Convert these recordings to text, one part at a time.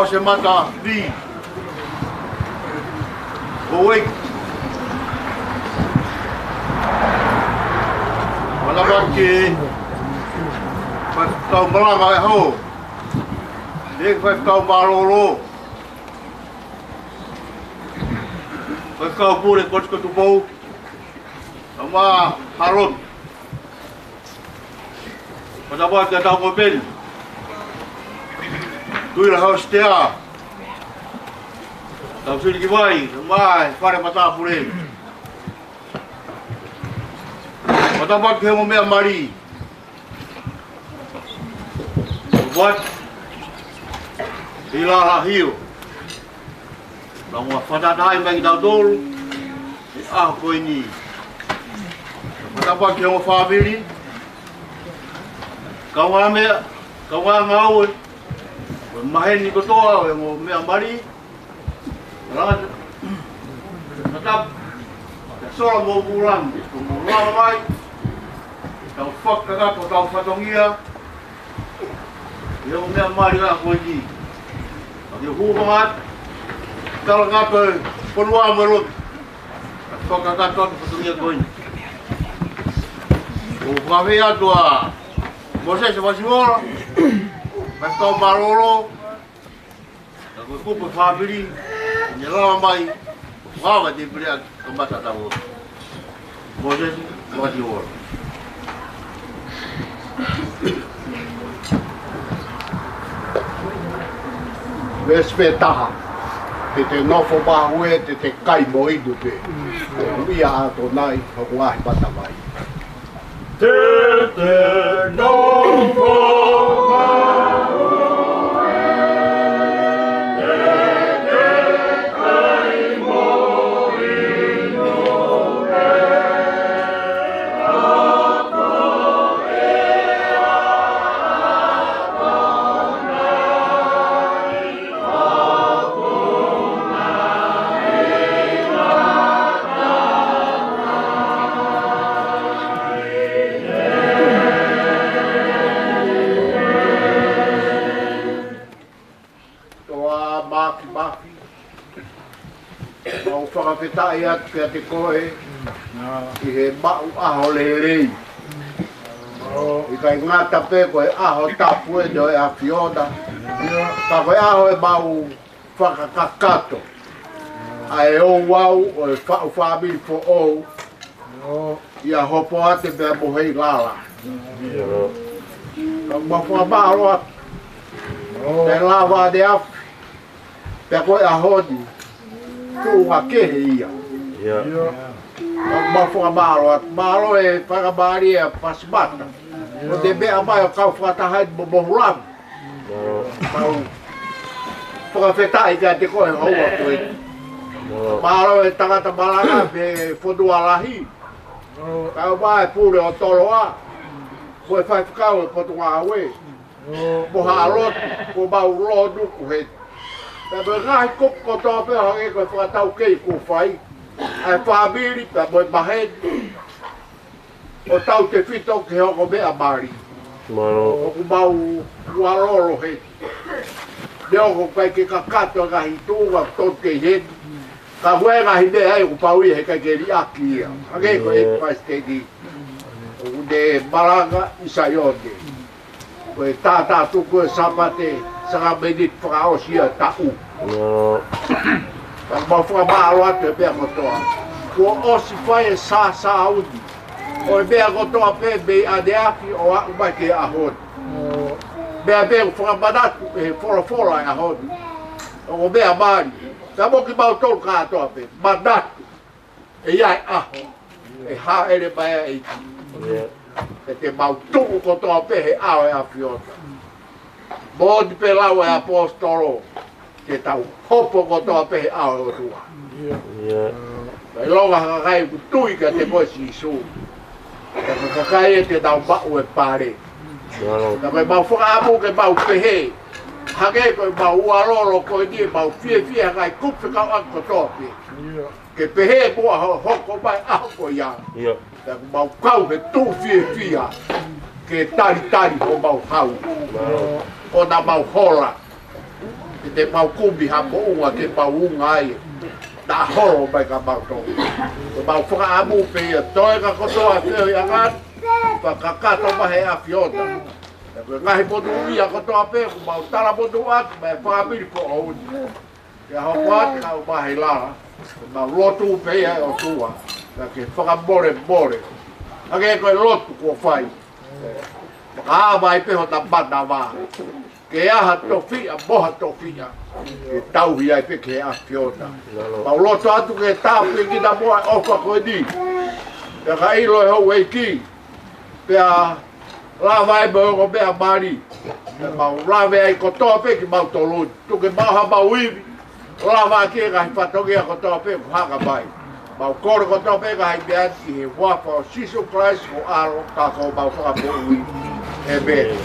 Se mata di Oi Wala ba ki Pagkaw malanga ay ho Di pagkaw marolo Pagkaw pure ko tubo Ama harun Padabat ka daw mo bil Tui la hostea. Tau suri ki mai, mai, pare mata pure. Mata bat ke mo mea mari. Buat Heilala Ahio. Nang wa fata dai mai dau dol. Ko ini. Mata bat ke mo family. Kau ngau Mahen ni kotoa mo mea mari. Rangat. Tetap. Soal mo bulan, mo mai. Tau fak ka ko tau fatongia. Yo mea mari la ko ni. Yo hu bangat. Kalau ngape ponua merut. Fak ka ton fatongia ko ni. O pravea tua. Você se vai embora. Mas kau marolo, aku kupu family, nyala mai, bawa di beriak kembata tahu. Moses masih war. Respetaha, te nofo bahue, te kai moi dupe. Ia ato nai, aku ah batamai. Te nofo whakawhetai atu kia te koe I he mau aho lerei. I kai ngata pe koe aho tapu e doe a fioda. Ka koe aho e mau whakakakato. A e o wau o e whau whamiri po o. Ia Hopoate pia mo Heilala. Ka mawha maaro atu. Te lawa de afi. Pia koe ahodi. Tua kehe ia. Mawha maaro e whakamari e pasmata. O te mea mai o kau whakatahai mohulam. Kau whakawhetai kia te koe haua koe. Maaro e tangata malanga me whodua lahi. Kau mai pure o toloa. Koe whai whakau e potunga awe. Moha alot, ko mau lo nuku he. Pea ngai kup ko toa pea hange koe whakatau kei ko whai. Ai whamiri pea moe mahen. O tau te whito ke hoko mea mari. Oku mau kuaroro he. Neoko kai ke kakato ngahi tūnga ton ke hen. Ka hue ngahi mea e upaui he kai ke riaki ia. Hange ko e paistegi. Oku ne maranga isa yonde. Koe tātā tuku e Sabbath sanga menit whakaosia tau. Ka mau whakamaro atu e mea kotoa. Kua osi whai e sā uni. O e mea kotoa pe mei aneaki o aku mai ke ahon. Mea mea whakamanatu e whora e ahon. O mea mari. Ka moki mau tolu kātoa pe. Manatu. E iai aho. E ha ere mai e iti. E te mau tuku kotoa pe he ao e a fiota. Mōni pe lau e apostolo. Ke tau hopo kotoa pe he ao e o tua. Kai longa hakakai ku tui ka te koe si su. Ka hakakai e te tau bau e pare. Ka kai mau whakaamu ke mau pehe. Hake koe mau uaroro koe ni mau fie hakai kupe kau ak kotoa pe. Ke pehe mua hoko mai aho koe ia. Ka mau kau he tu fie. Ke tari ho mau hau. O na mau hola. te mau kumbi hapo unga te mau unga ai da horo mai ka mau tō te mau whakaamu pe ia toi ka kotoa whio i angat whakakato mahe a whiota ngahi potu ui a kotoa pe ku mau tala potu atu mai whakamiri ko o uni ia Hopoate ka mahe lara mau lotu pe ia o tua ke whakamore ake koe lotu kua whai Whakaawai peho ta mana wā. Ke aha tofia, moha tofia. Ke tauhi ai pe ke a whiona. Mau loto atu ke tāpui ki na moa ofa koe ni. Pe ka ilo e hou e ki. Pe a lawa e mo ko mea mari. Mau lawe ai kotoa pe ki mau toluni. Tuke maha mau iwi. Lawa ki e kahi patoki a kotoa pe ku haka mai. Mau kore kotoa pe kahi mea ki he wafa o Jesus Christ o aro kako mau whakapo ui. Amen.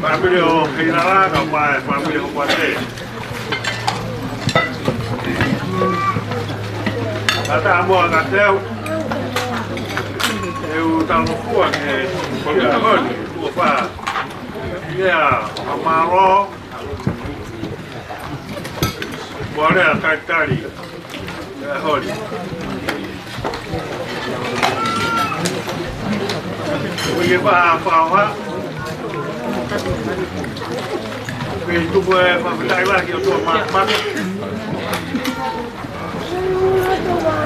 Family Heilala Ahio, family Hopoate. Ata mo nga teu. Eu talo fua que porque agora tu fa. Yeah, amaro. Bora cantari. Holi. Oye va fa. Tu puoi fare che io sono mamma.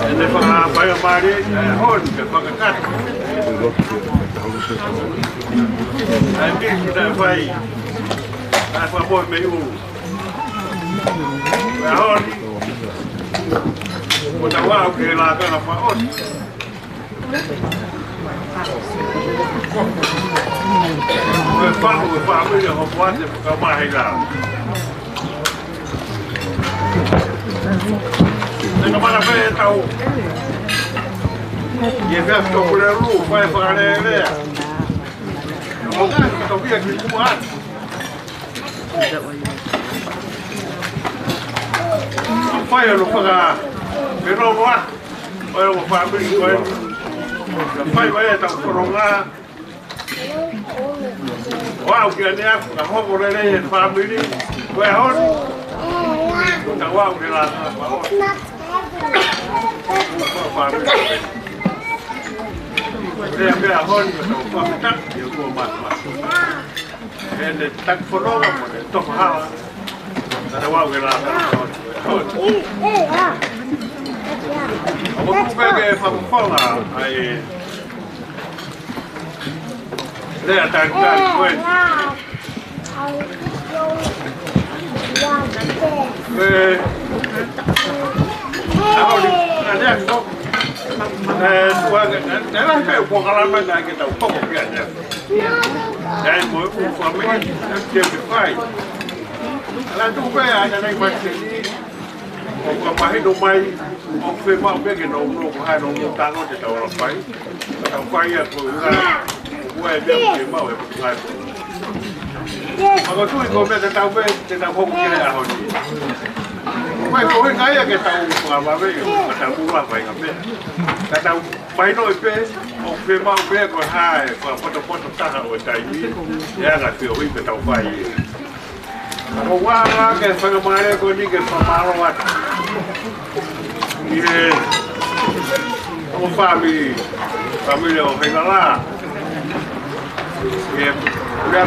E ne fa fare mare, che fa cazzo. Anche se fai fa poi meglio. Holi. Quando va che la cara fa oggi. Family Hopoate ka mahi la. Nega mana pe tau. Ye vea to pule ru, fai fare lea. No ga to via ki kuat. Fai no faga. Pero wa. Oi o fa bi ko. Fai vai ta koronga. Wow, que ne a hopo le family. Vai hon. Ta wow que la. Dia bea hon ko tak yo ko mat. Ene tak fonoga mo to ha. Ta wow que la. Aku pega fala aí. Lea tan pues. Ako tu ko me tau be te tau hoku ke a honi. Mai ko ngai ke tau ko ba be ta bu ba vai ngape. Ta tau mai no pe o pe ma be ko hai ko poto ta o tai ni. Ya ga te o i pe tau vai. Ako wa la ke fa ma re ko ni ke fa ma ro wa. Ye. O family o Heilala. Ye. Udah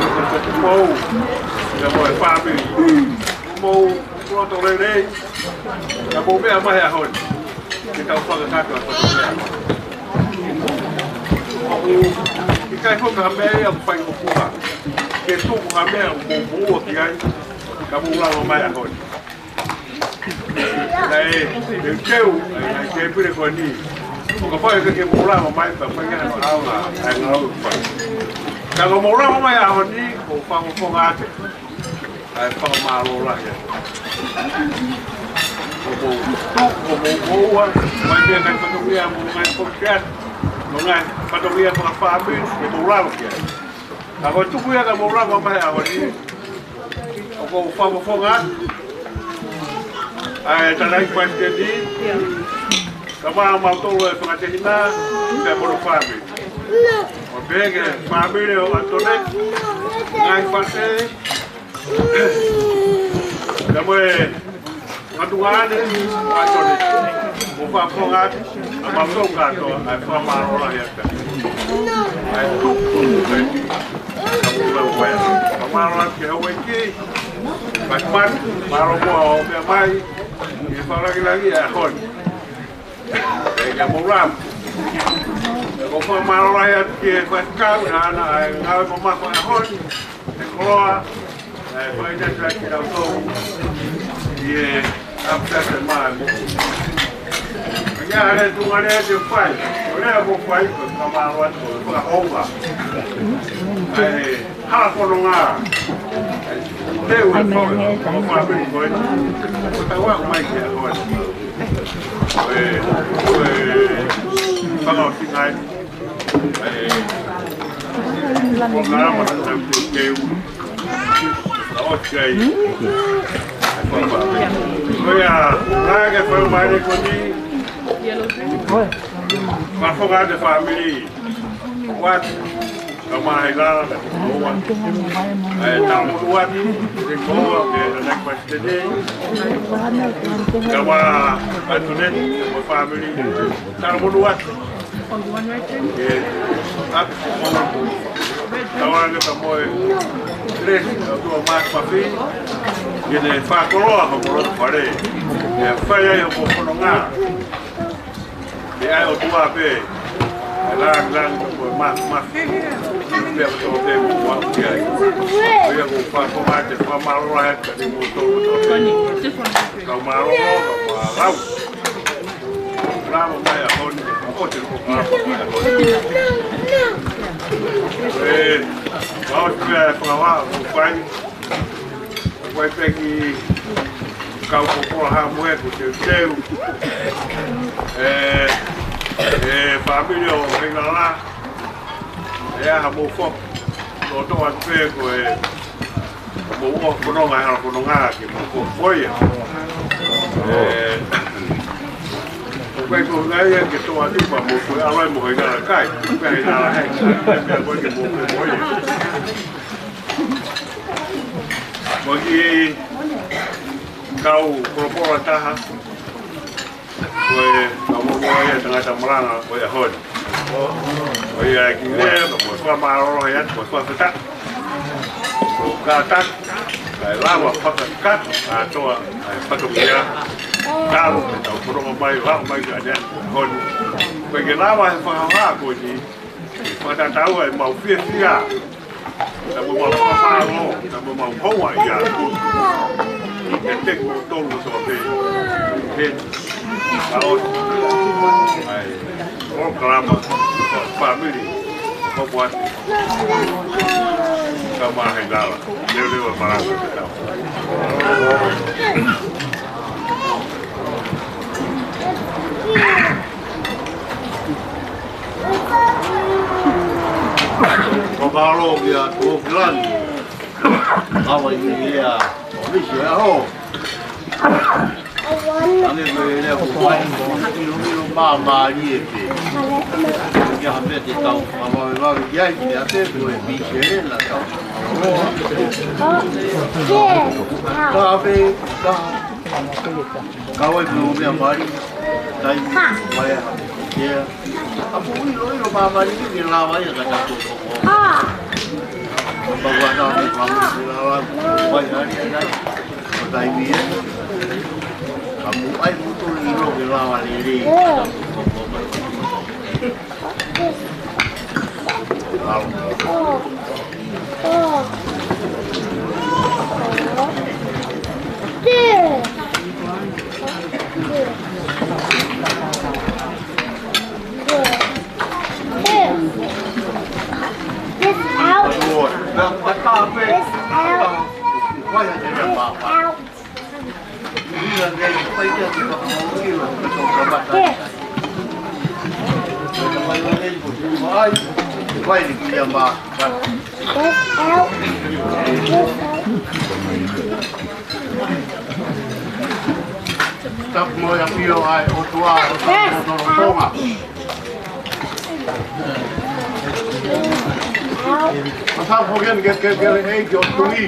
mau, udah mau family, mau keluar dari, nggak mau be apa ya hon, kita upah ke kakak atau aku, kita itu ngambil yang paling ukuran, kita ngambil yang mau kiai, kamu ulang apa ya hon, dari jauh, dari pilih kau ni, apa yang kita ulang apa itu, apa yang kita awal, yang awal. Kalau mau orang mana ya ni, kau faham aja, faham malu lah ya. Kau mau macam kan patungnya, mengenai podcast, mengenai patungnya pengafahami, itu orang ya. Kalau tu punya kalau orang mana ya ni, kau faham aja. Tanah ikan jadi, kalau mau tahu pengajian saya baru fahami. Bege family o atone ngai fase kamu ngatuane atone mo fa fongat ama tonga to ai fa marola ya ta ai tu kamu wa marola ke weki batman maromo be mai ni fa lagi ya hon ya mo ram ko fa marola ya ke fa kau na ngau ko ma ko hon e koa fa ina tra ki ra to ye apta se ma ya ale tu ngare de fai ore ko fai ko marola ko fa hova ai ha ko nga Deu é bom, vamos abrir o coisa. Tá o mais que agora. Fala o final. Programa também que eu. Ok. Olha, lá que foi mais de comigo. Uma fogada de família. Quatro. Sama Heilala boa. Tá boa de boa, que na questão de. Sama atunet, uma família. Tá boa. Tawag ka mo tres do mais papi. Ele fa coroa como lo pare. Fa ya yo como nga. E aí o tua pe. Lá mais dia betul betul buat dia. Dia bukan pemakai pemalu lah jadi motor. Kau malu, kau malu. Lama maya kon, oh tidak kau sudah pengawal, bukan pergi kau kokora ha moe ko te teu family o Heilala ha mo fo no to a pe ko mo o kononga ki mo ko foi ko ngai ke to a pa mo ko ala mo Heilala kai pe Heilala hai pe ko ke mo ko foi mo ki kau propora taha koe Moimoi Tongatapu koe honi koe ki lea koe whamaroro hei atu koe whawhata koe kātak kai lawa whakakat atoa kai whatokia kāro ke tau poronga mai lau mai ka nea honi koe ke lawa he whakaha koe ni whatatau e mau whia whia na mo mau whamaroro na mo mau hoa ia e teko tolu soa pe Paula, programa family, Hopoate, Lesila Heilala, Lesila Heilala Ahio. Paula kia tuokilan, kawa ia olisi aho. Ane koe lea kupai, ilo maa liepe. Kia hapea te tau, wawe kiai, te ate koe biserela tau. Ka hape, kawa i pio mea mari, tai, wae hape, kia. Apu ilo maa mari, ki lawa ia ka tato koko. Bawa tau me pamu, lawa, wae hari anai, tai mia. Kamu ai mutu ilo ke lawa liri. Stop moi apio ai o tua Tonga. Pasal hogen ke ei jo tui.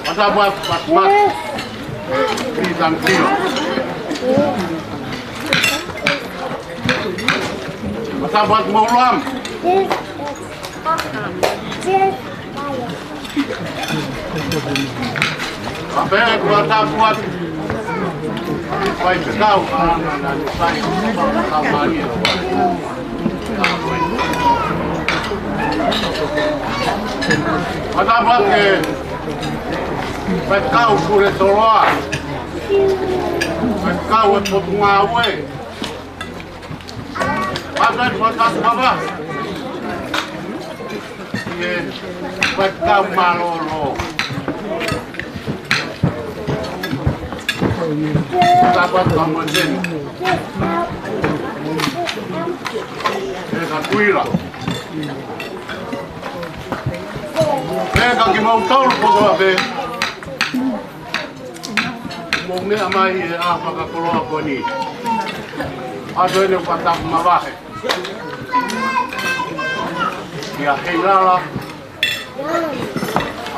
Pasal buat pisang tio. Pasal buat maulam. Apa yang buat vai pegar o sai a Maria. Mas a que vai pegar o curetoroa. Vai pegar o potungawe. Agora vai botar Sabbath. Vai pegar o malolo. Sabbath kamu sini. Esa cuila. Pega que mau tau podo ave. Mo me amai a paka koloa koni. Ado ele patak mabahe. Lesila Heilala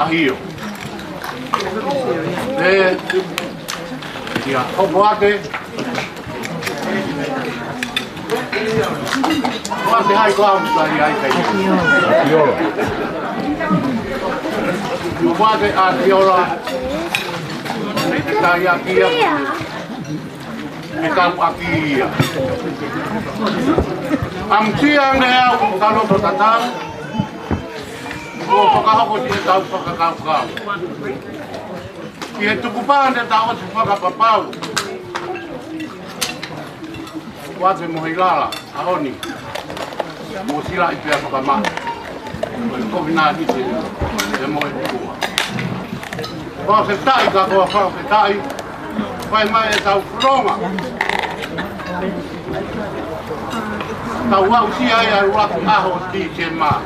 Ahio. Dia Hopoate. Hopoate hai kau dari hai kai. Hopoate Ahiola. Kita yakia. Kita akia. Am siang dia kalau bertatang. Oh, pakahoko dia tahu pakakau. Ia tukupan dia tahu supaya papau. Kuat mo Heilala Ahio ni. Mo sila ipia pakama. Ko vina ni dia mo ikua. Whawhetai ka koa whawhetai. Whai mai e tau whronga. Tau wau si ai ai waku aho ti te maa.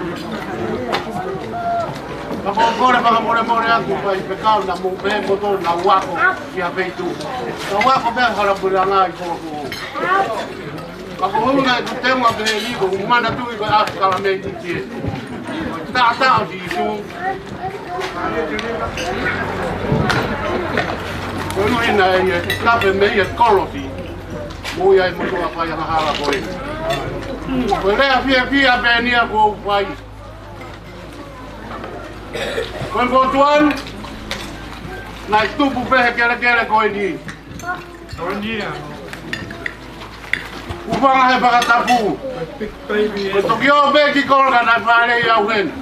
Ka kore whaka more aku whai pekau na mo me moto na wako ki a peitu. Na wako mea harapuranga i koko. Ka kohuna e tutenga ke he liko, umana tui koe askala mei ti tie. Tātao si i tu. Kono ina e kape mei e kolosi. Mui ai motua whai hala koe. Koe rea fia pēnia ko whai. Koe kotuan, nai tupu pehe kere koe ni. Koe ni a. Upanga he Tongatapu. Koe toki o beki kolga nai whare i au hen.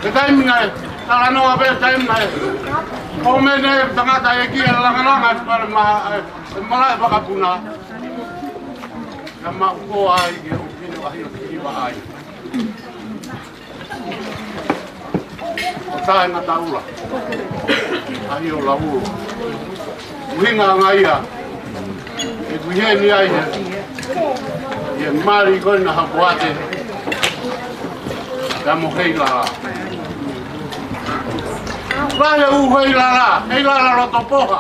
Ke taimina e, tala noa pe taimina e. Ko mene tangata e kia langa para mala e whakapuna. Ka mauko ai e o kino ahi o kiwa ai. O tae na taula. Ahi o lau. Uhinga ngaia. E kuhe ni ai e. E mari koe na Hopoate. Ka mo Heilala. Rahe Heilala roto poha.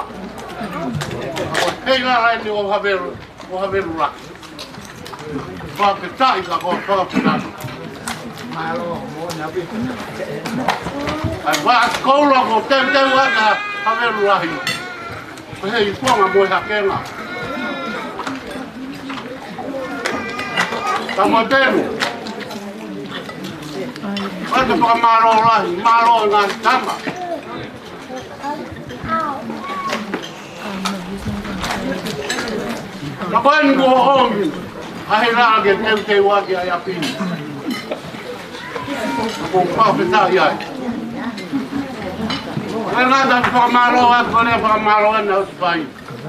Heilala e ni o haveru raki. Whakatai ka koe whakapinatu. Ai wā skoula ko teu aka haveru rahi. Hei puanga moi hakenga. Ka mo tenu. Waka whakamaro rahi, maro ngā tama. Ka koe ni kua hongi. Ahi rā ke teu waki ai apini. Ko whawhetai ai. Koe ngāta whakamaro atu, koe rea whakamaro ena o sipai.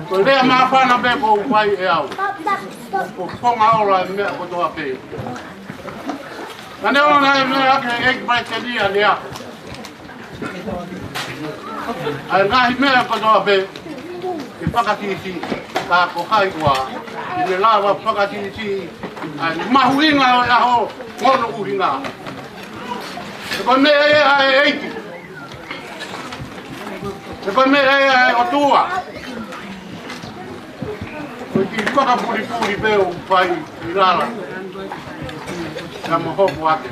Koe rea mawhana pe ko upai e au. Ko whonga ora e mea kotoa pe. Ka neo nai mea ake eki pai te nia nea. Ai ngahi mea kotoa pe. Ke whakatisi ka ko hai kua. I me lawa whakatisi. Ai mahuinga o aho ngono uhinga. E koe mea e ai eiki. E koe mea e ai o tua. Koe ki whakapuri peo pai i rara. Ka mo Hopoate.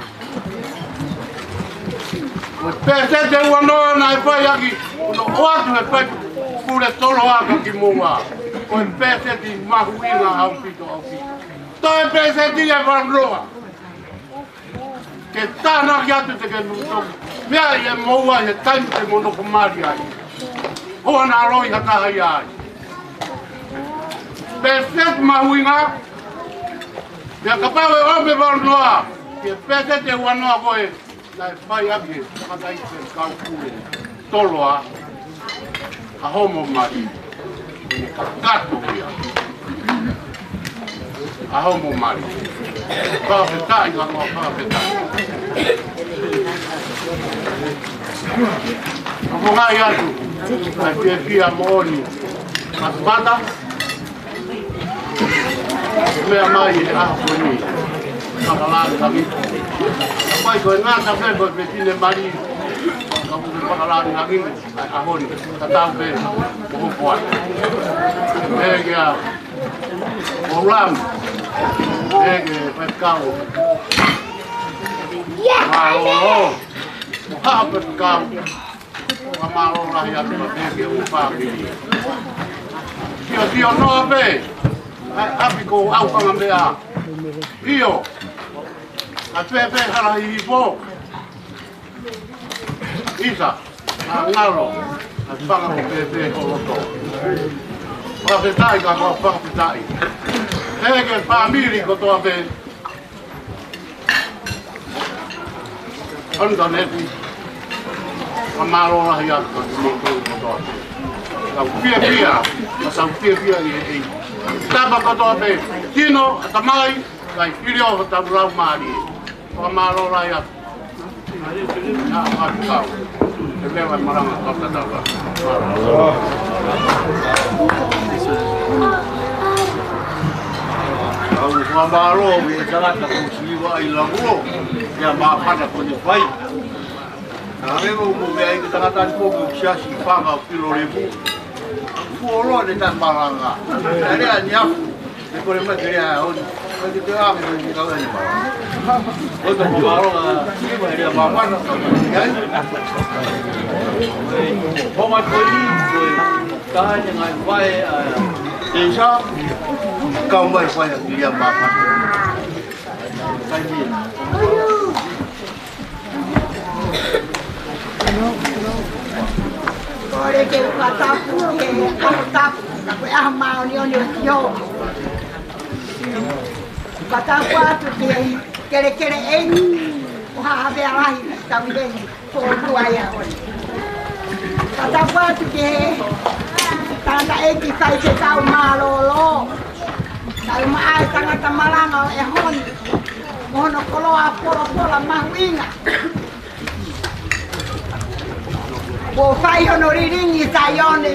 Koe pēse te uanoa na e pai aki. Uno oatu e pai kure tolo aka ki mua. Koe pēse ti mahuinga au pito. Toi pēse ti e wanoa. Ke tāna ki atu te ke nutoki. Mea i e moua i e taimu te monoko mari ai. Hoa nā roi hatahai ai. Pēset mahuinga. Pea ka pau e ome wanoa. Ke pēset te wanoa koe. Nai whai ake. Whakatai te kau kure. Toloa. A homo mari. Ka kato ia. A homo mari. Whawhetai ka koa whawhetai. Ako ngai atu, ai pia mooni, Sabbath, mea mai e aho ni, whakalari kami. Pai koe ngāta pe koe pe tine mari, ka puke whakalari kami, ai aho ni, ka tau pe Hopoate. Ege a Paula, ege pekau. Malo, apa kau? Malo lah ya tu dia upami. Tio no ape. Api ko au ka ngambea. Io. Ape hala hipo. Isa. Ngalo. Aspanga ko pepe holoto. Whawhetai ka ko whawhetai. Ege famili ko to ape. Anda neti. Amaro lah ya ko to. Kau pia. Masau pia i. Taba ko to ape. Tino atamai kai filio ta brau mari. Pamalo la ya. Na ka. Ele vai maranga kota tava. Au pamalo we tala ta kusiwa I lango. Ya ma pana ko ni pai. Ave mo me ai que tala ta ko sia si paga kilo lebu. Fuolo de tan maranga. Ele anya. E por me queria onde. Porque te amo ni ka ni ba. Oto pamalo dia ma pana ko ni ai. Poma ko ni ka dengan vai desa kau mai vai dia ma pana. Kaji. Olha que o Tongatapu que a mau ni oni yo. Fua'amotu que en o ha ve ala também por tuaia. Fua'amotu que tanda eki sai que kau malolo. Kalau mai tanga tamalanga e hon. Mono kolo apolo mahuinga. O fai honoriringi saione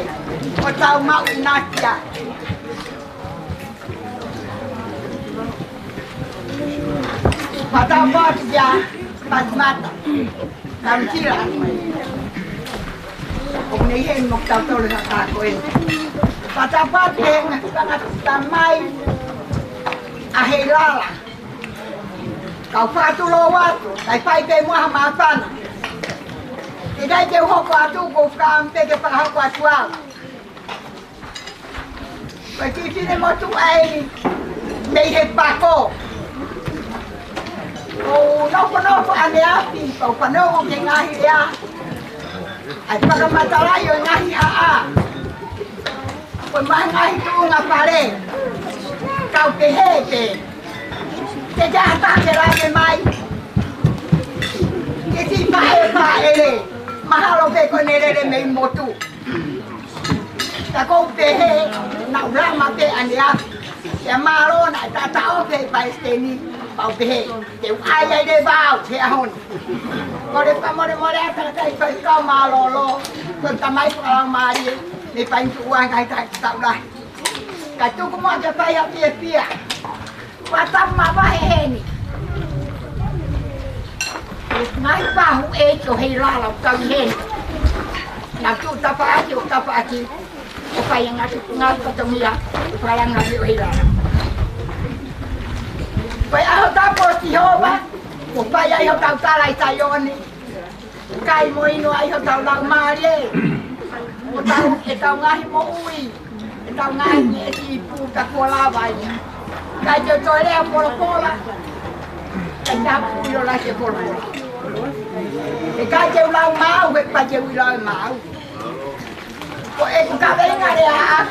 o tau mau inatia. Fua'amotu ya pasmata. Kamsira. Ông ấy hiện một tàu tôi là cả quên. Fua'amotu yang sangat damai. Heilala. Kau fatulowatu, kai pai pe Muhammad. Tidak jauh Hopoatu bukan pergi pada Hopoatu. Bagi sini motu ai mei pako. Oh, no ane api, kau pano ke ngahi ya. Ai pada masalah yo ngahi a. Pemang ngahi tu ngapare. Kau ke. Kejahatan kerana mai. Kesi pae. Mahalo pe ko nere me motu. Ta ko pe na ulama pe ania. Ya malo na ta o pe pa steni. Pa pe te ai de bao te hon. Ko de pa mo ta ta ko malo lo. Ko ta mai pa mari. Ni pa tu uang kai ta dah. Ka tu ko mo ta pa ya pia. Watam ma ba ni. Ngai bahu itu Heilala kau hen. Nak tu tapa aki. Apa yang aku ngai ketemu ya, orang ngai Heilala. Pai aku tapo Jehovah, upaya yo tau talai sayoni. Kai moino ai ho tau lau mari. Tau ngai mo ui. Tau ngai ni si puta kola vai. Kai jo tole pola. Kai tapu yo la se pola. Cái treo lau máu, cái bà treo lau máu. Cô em ta thấy ngay đây à?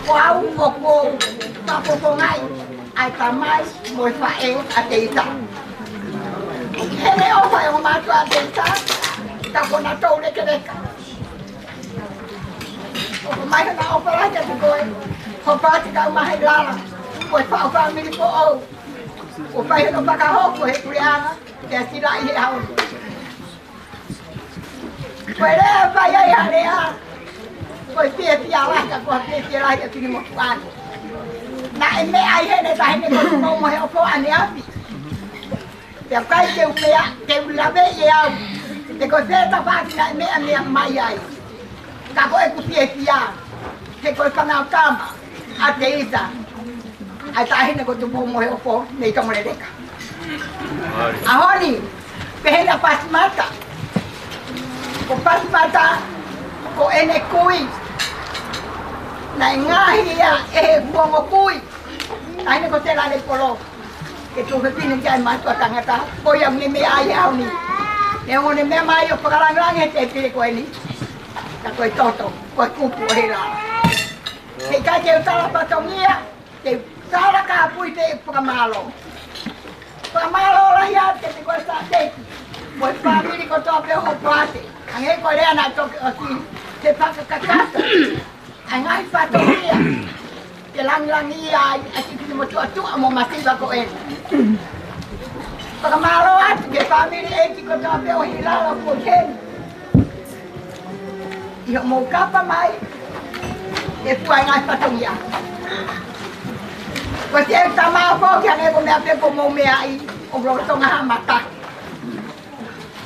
Cô áo một cô ngay, ai ta mai một phải em à tỷ ta. Thế này ông phải ông mà cho tỷ ta, ta còn nói trâu đấy cái đấy. Ông mai nó ông phải lấy cho cô em, không phải thì đâu mà hay la, một phải mình cô âu, ông phải nó bắt cá hốt của hết người ăn. Dia silai hau. Pwede pa ya dia. Koi pia lah ka ko pia lah ya tini mo tuan. Na me ai he ne ta ne ko mo mo he opo ane api. Ya kai ke la be ya. Te ko se ta pa na me ane mai ai. Ka ko e ku pia. Te ko kana kama. Ateisa. Ai ta he ne ko tu mo he opo nei ka mo le deka. Ahoni, pehena pasmata. Ko pasmata, ko ene kui. Na ngahi ya buongo kui. Ai ne ko tela le polo. Ke tu ke pinin jai ma tu Tongatapu. Ko yang ni me ai ahoni. Ne ngone me mai yo pagalang he te pili ko ini. Ta ko toto, ko kupu Heilala. Ke ka ke tala patongia, ke tala ka pui te pagamalo. Pamalo lah ya, tapi kau sakit. Buat family kau tu apa Hopoate. Angin kau dia nak tu sepak kakak. Angin patut dia. Jalan-jalan dia, asyik cuma tu mau masih bakoen. Pakamalo atu ke family eki ko tape o Heilala po ken. Iho mo kapa mai. E puai ngai patungia. Ko te tama ko ke ane ko me ape ko mo me ai o gro Tonga hamata.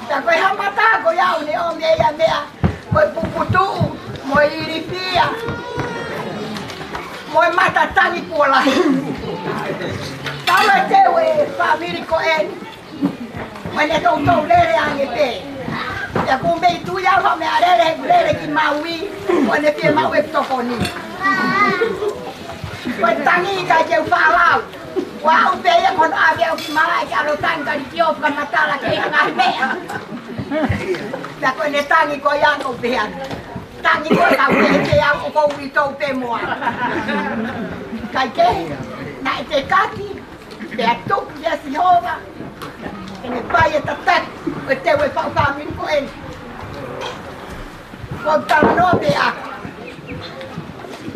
Ta ko hamata ko ya une o me ya mea. Ko puputu mo irifia. Mo mata tangi pola. Tawa tewe family ko en. Mane tong tong lere ange pe. Ya kumbe itu ya fa me arere ki maui. Mane pe maui tokoni. Ko tangi ka je fa lau. Wa upe ya kon ave o ki mai ka lo tanga di tio ka matala ke nga me. Ya ko ne tangi ko ya no pe an. Tangi ko ka pe ke ya ko wi to pe mo. Kai ke na te kaki. Te atuk ya si hova. Ene pai e tatak. O te we pa family ko en. Ko tano pe a.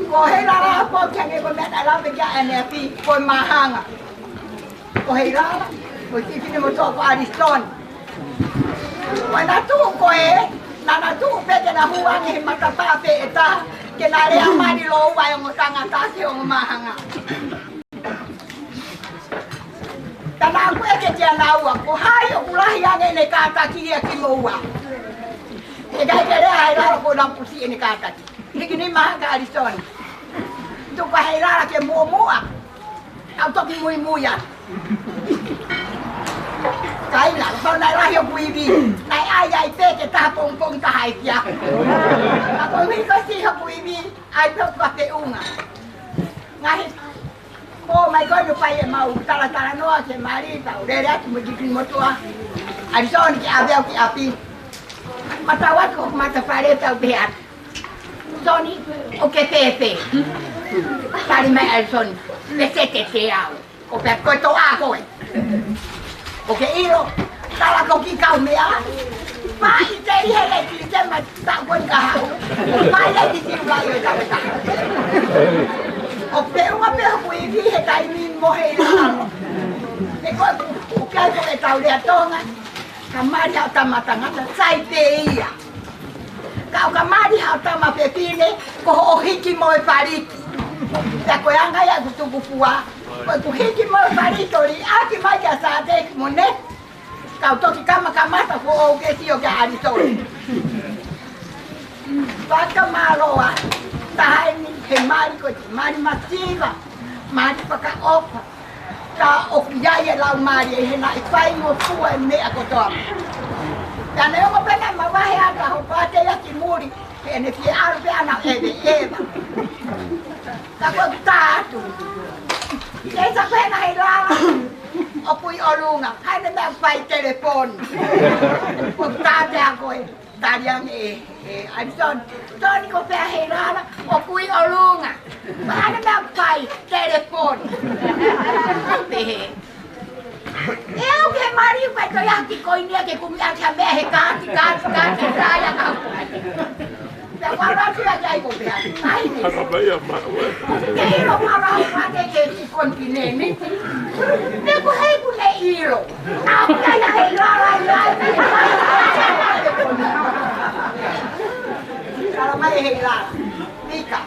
Ko Heilala po kenge ko met ala be ya ene pi ko mahanga. Ko Heilala ko tikini mo to ko Ariston. Ko na tu ko e na tu pe ke na huang e matapa pe eta ke na le amani lo wa yo Tongatapu ke o mahanga. Tanang ko ke tia na wa ko hayo ulahi ane ne kata ki e ki mo wa. E ga ke re Heilala ko na pusi ne kata. Higini mahanga Ariston. Tu ko Heilala ke mo au to ki Moimoi ya. Kai la so na la yo buibi. Nai ai ai pe ke ta pong ta hai kia. Ako mi ko si ho buibi ai pe ko te unga. Ngai oh my god, lupa ya mau tala no ke mari ta udah tu begitu motua. Arison ki abel ki api. Matawat ko mata pare ta beat. Tony, oke pepe. Tari mai Arison, lesete te au. O pe ko to a ko. Oke iro, tala ko ki kau mea. Pai te hele ki te ma ta ko ka. Pai le ki ti ba yo ta ta. O pero a pero kui vi he tai min mo Heilala. E ko o kai ko e tau le Tonga. Kamari ha tamata ngata sai te ia. Ka kamari ha tama pepine ko o hiki mo e pariki. Ta ko anga ya ku tu fua. Ko hiki mo e pariki ri aki mai ka sa te mo ne. Ka to ki kama kamata ko o ke si o ka Ariston. Baka maroa. Tahai ni he mari ko mari mativa mari paka opa ta opiaye la mari he na ipai mo fua me akotom ya ne mo pena mabahe aka Hopoate ya kimuri he ne fi arbe ana eva ta ko tatu esa pena Heilala opui olunga hai ne me pai telefon ko tate ako tariang Arison Tony ko pe Heilala o kui olunga mana na pai telefon pehe eu ke mari pa to ya ki ko ni ke kumi acha me he ka saya ka ya wala si aja ko pe ai ni Apa ya mak? iro para pa ke kontinene me ko he ku ne iro apa ya Heilala ya kalau mai Heilala nika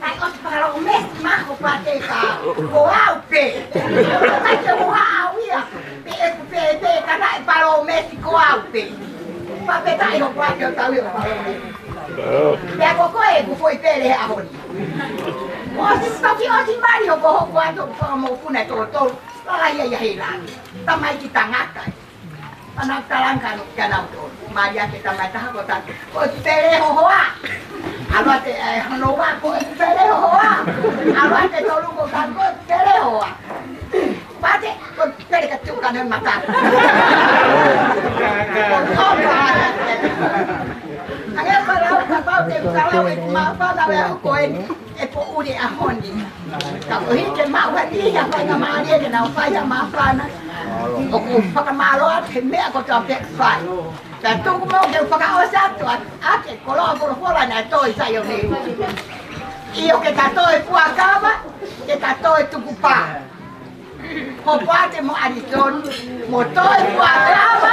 ai os para o mes ma Hopoate ka o aupe ai ke o awia pe kana para o mes ko aupe pa pe tai Hopoate o tau o para o mes ya ko e ko foi pele a honi o si mari o ko Hopoate o mo puna to la ya Heilala tamai ki tangata anak talangkan kanau tu Maria kita mata ko ta ko pele ho hoa abate hanoa ko pele ho hoa abate tolu ko kan ko pele hoa bate ko pele ka tu kan mata Agora para o capau te usava o mapa da ko e po uri a hondi ka o hike ma wa ti ya pa na Maria que não faz a mafana o ko pa malo te me ko ta pe fai ta tu mo ke pa o sa to a ke ko la na to sa yo ni io che ta to e fu a cava che ta to e tu cupa Hopoate mo ariton. Mo toi Fua'amotu.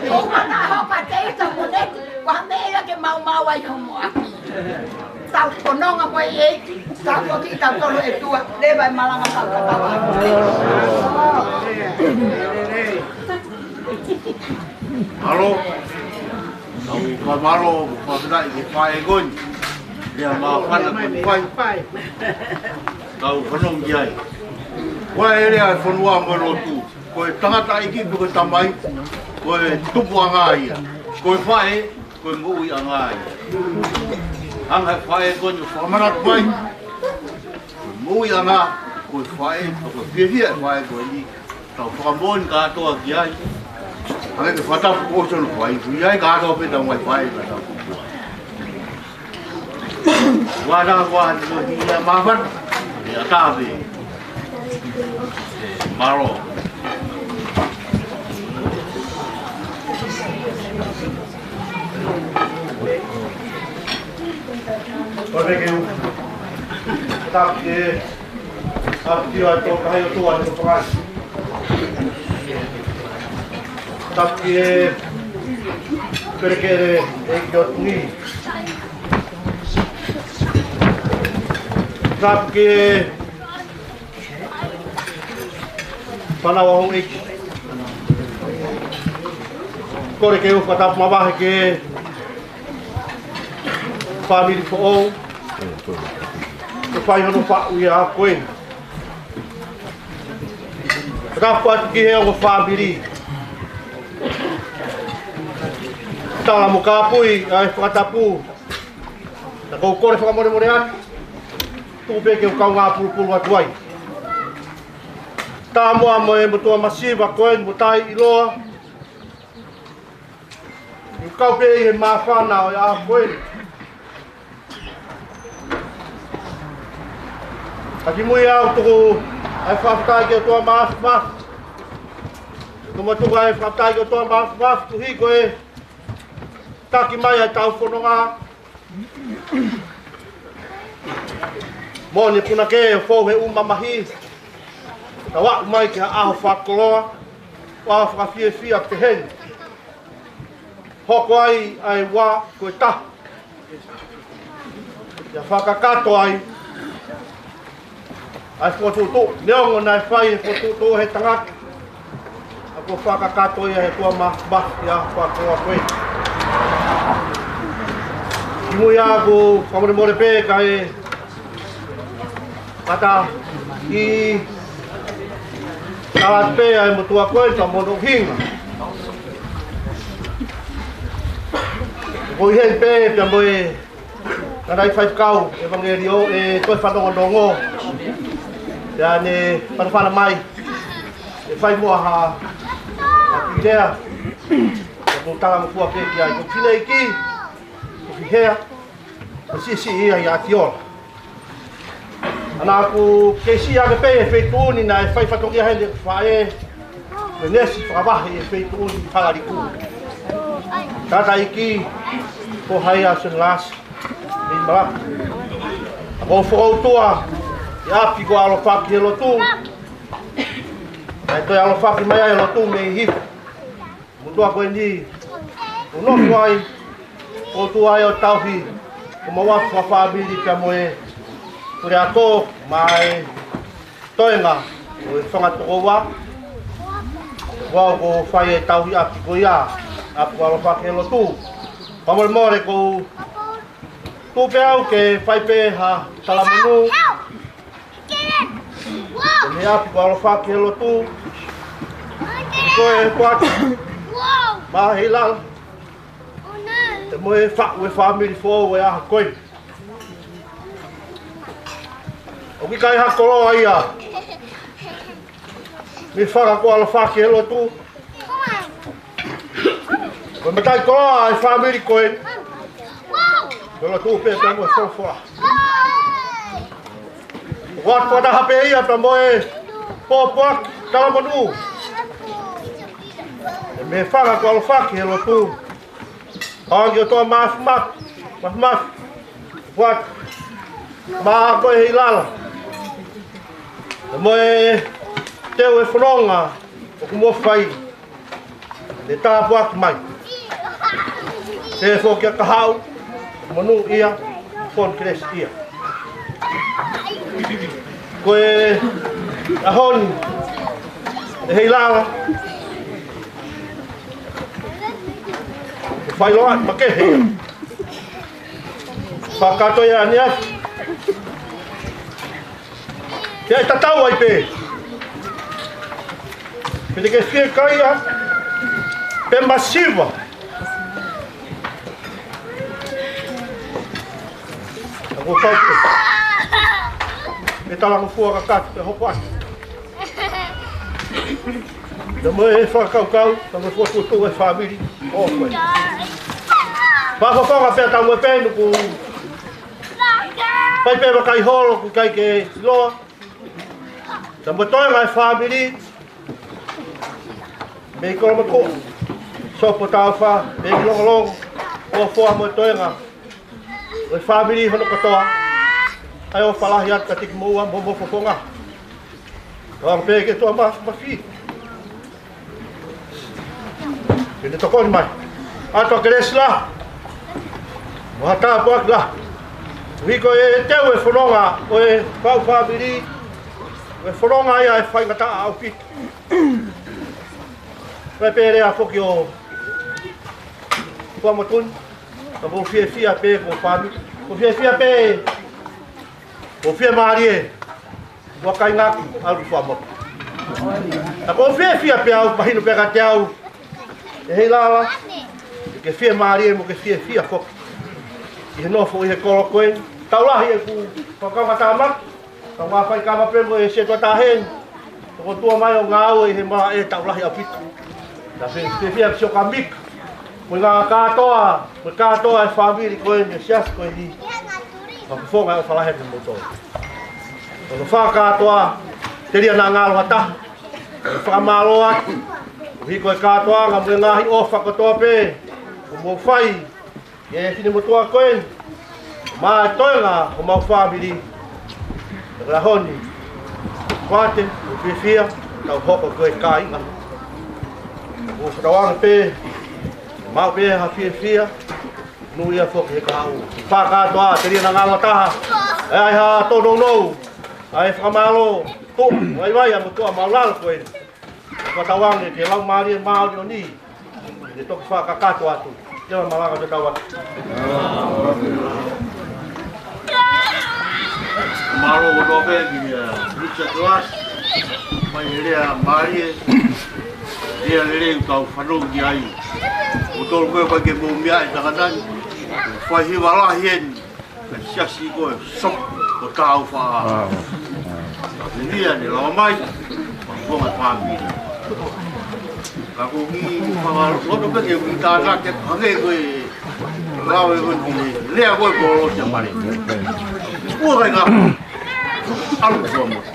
O mana Hopoate sa munet. Wahmea ke mau ai homo aki. Tau kononga mo e. Tau koti tau tolo e tua. Leva e malanga tau katawa. Halo. Tau ka malo pa dai ki pai gon. Dia ma pana pai. Tau konong jai. Wa ele a fonua mo Latu. Ko tangata iki ko tamai. Ko tupu angai. Ko fai ko ngui angai. Ang fai ko ni formanat pai. Ngui anga ko fai ko fie fai ko ni. Tau pamon ka to giai. Ang ke fata ko so no fai. Giai ka to pe tau mai fai ka tau. Wala wa no hi ma van. Ya tabe. Maro. Porque tá aqui ó, tô caindo tudo no prazo. Tá aqui porque é que eu tenho. Tá aqui para o week. Kore ke u patap mabah ke family for all. Pai no pa u ya koe. Rapat ke o family. Tala mo kapui ai Tongatapu. Na ko kore fa mo morean. Tu be ke u ka nga pulu atuai. Ta mo amo e mutua masiva koe mutai iloa. Kau pe he mafana o a koe. Aki mui au tuku ai whaftai ki o toa maaf. Kuma tuku ai whaftai ki o toa maaf tuhi koe. Taki mai ai tau whanonga. Moni puna ke o fau he umamahi. Ta wak mai ki ha aho whakoloa. Wa whakawhia te hen. Hoko ai wā koe ta. Ia whakakato ai. Ai whatutu. Neongo nai whai e whatutu he tangaki. Ako whakakato ia he tua mahbah ia whakoa koe. Kimui aku whamore pē ka e kata I kalat pē ai motua koe ta mono hinga. Ko hen pe pe mo e kanai five kau evangelio e toi whanongo. Ya ne para mai. E fai mo ha idea. Ko tala mo fu pe ki ai ko fina iki. Ko hea. Si ia tio. Ana ku ke si aga pe fe tuni na fai fatongia hen fai. Nesi trabalho e feito para de cu. Tata iki ko hai asen las ni ba. Ko fo tua ya pi ko alo fa ki lo tu. Ai to alo fa ki mai lo tu me hi. Mutu ko ndi. Uno foi o tu ai o tau hi. Como wa fa bi di ka moe. Por ako mai Tonga o fanga to wa. Wa ko fai e tau hi a ki ko ya. Apu alo fa ke lo tu. Pamol more ko tu pe au ke fai pe ha salamunu. Me apu alo fa ke lo tu. Ko e kwat. Ma hilal. Te mo e fa we family fo we a koi. O ki kai ha kolo ai a. Mi fa ko alo fa ke lo tu. Ko matai ko ai family ko en. Ko tu pe pe mo so fo. Wat ko da hape ia pe mo e po ka mo nu. Me fa ko al fa ke lo tu. Ang yo to mas. Wat ma ko hilal. Mo e teo e whanonga o kumua whai le tāpu atu mai. Te whoki a kahau, manu ia, whon kres ia. Koe ahoni e Heilala e whai loa ma ke hea. Whakato ia ani afi. Te ai tatau ai pe. Pete ke whie kai a pe masiva. Ako tau pe. E talango fua ka katu pe Hopoate. Da mo e whakaukau, da mo fua tutu e whamiri. O koe. Whakakonga pe tau e pēnu ku pai pe kai holo ku kai ke loa. Da mo toi mai whamiri. Me kola mo ko. Sopo tau wha, me longo o Fua'amotu nga. O whamiri hono katoa. Ai o whalahi atu ka tiki moua mo whakonga. Wang pe ke toa ma fi. Kene tokoni mai. Ato ke Lesila. Moha tāpu aki la. Wiko e teo e whanonga o e whau whamiri. E whanonga ia e whaingata au pit. Rai pere a whoki o Fua'amotu. Ka mo fia pe ko whamiri. Ko fia pe o fia marie. Wa kai ngaku au Fua'amotu. A ko fia pe au pahino pe ka te au. E Heilala. Ke fia marie mo ke fia whoki. I he nofo i he kolo koe. Taulahi e ku whakanga tāmak. Ka ngā whai kama premo e se tua tāhen. Ko tua mai o ngā au e he maa e taulahi a pitu. Na whia pio ka mik. Mo ngā kātoa. Mo kātoa e whamiri koe ni sias koe ni. Ma kufonga e o whalahe ni moto. O wha kātoa. Te ria nā ngā loha taha. O whakamalo atu. Hiko e kātoa ngā mre ngāhi o whakatoa pe. O mo whai. Ye sini motua koe. Ma toinga o mau whamiri. La honi. Wate, o fia, tau hoko koe ka inga. O whakawanga pe. Mau pe ha fia. Nui a whoki he ka au. Whakatoa, te ria na ngā wataha. E ai ha tono nou. Ai whakamalo. Tuk, ai vai a motua maulala koe. Whakawanga te lau maari e maari o ni. Te toki whakakato atu. Ia malanga te tau atu. Malo ko dobe ki Richard Glass. Mai rea Marie. Dia lele kau whanau ki ai. O tolu koe koe ke mōmia e takatai. Whai hi wala hien. Ka siasi koe sok o tāu wha. Ka ria ne lawa mai. Whangonga whamiri. Ka ko ki whangaroto pe ke tāna ke hange koe. Lawe koe ki lea koe koro te mare. Ua kai ngā alu Fua'amotu.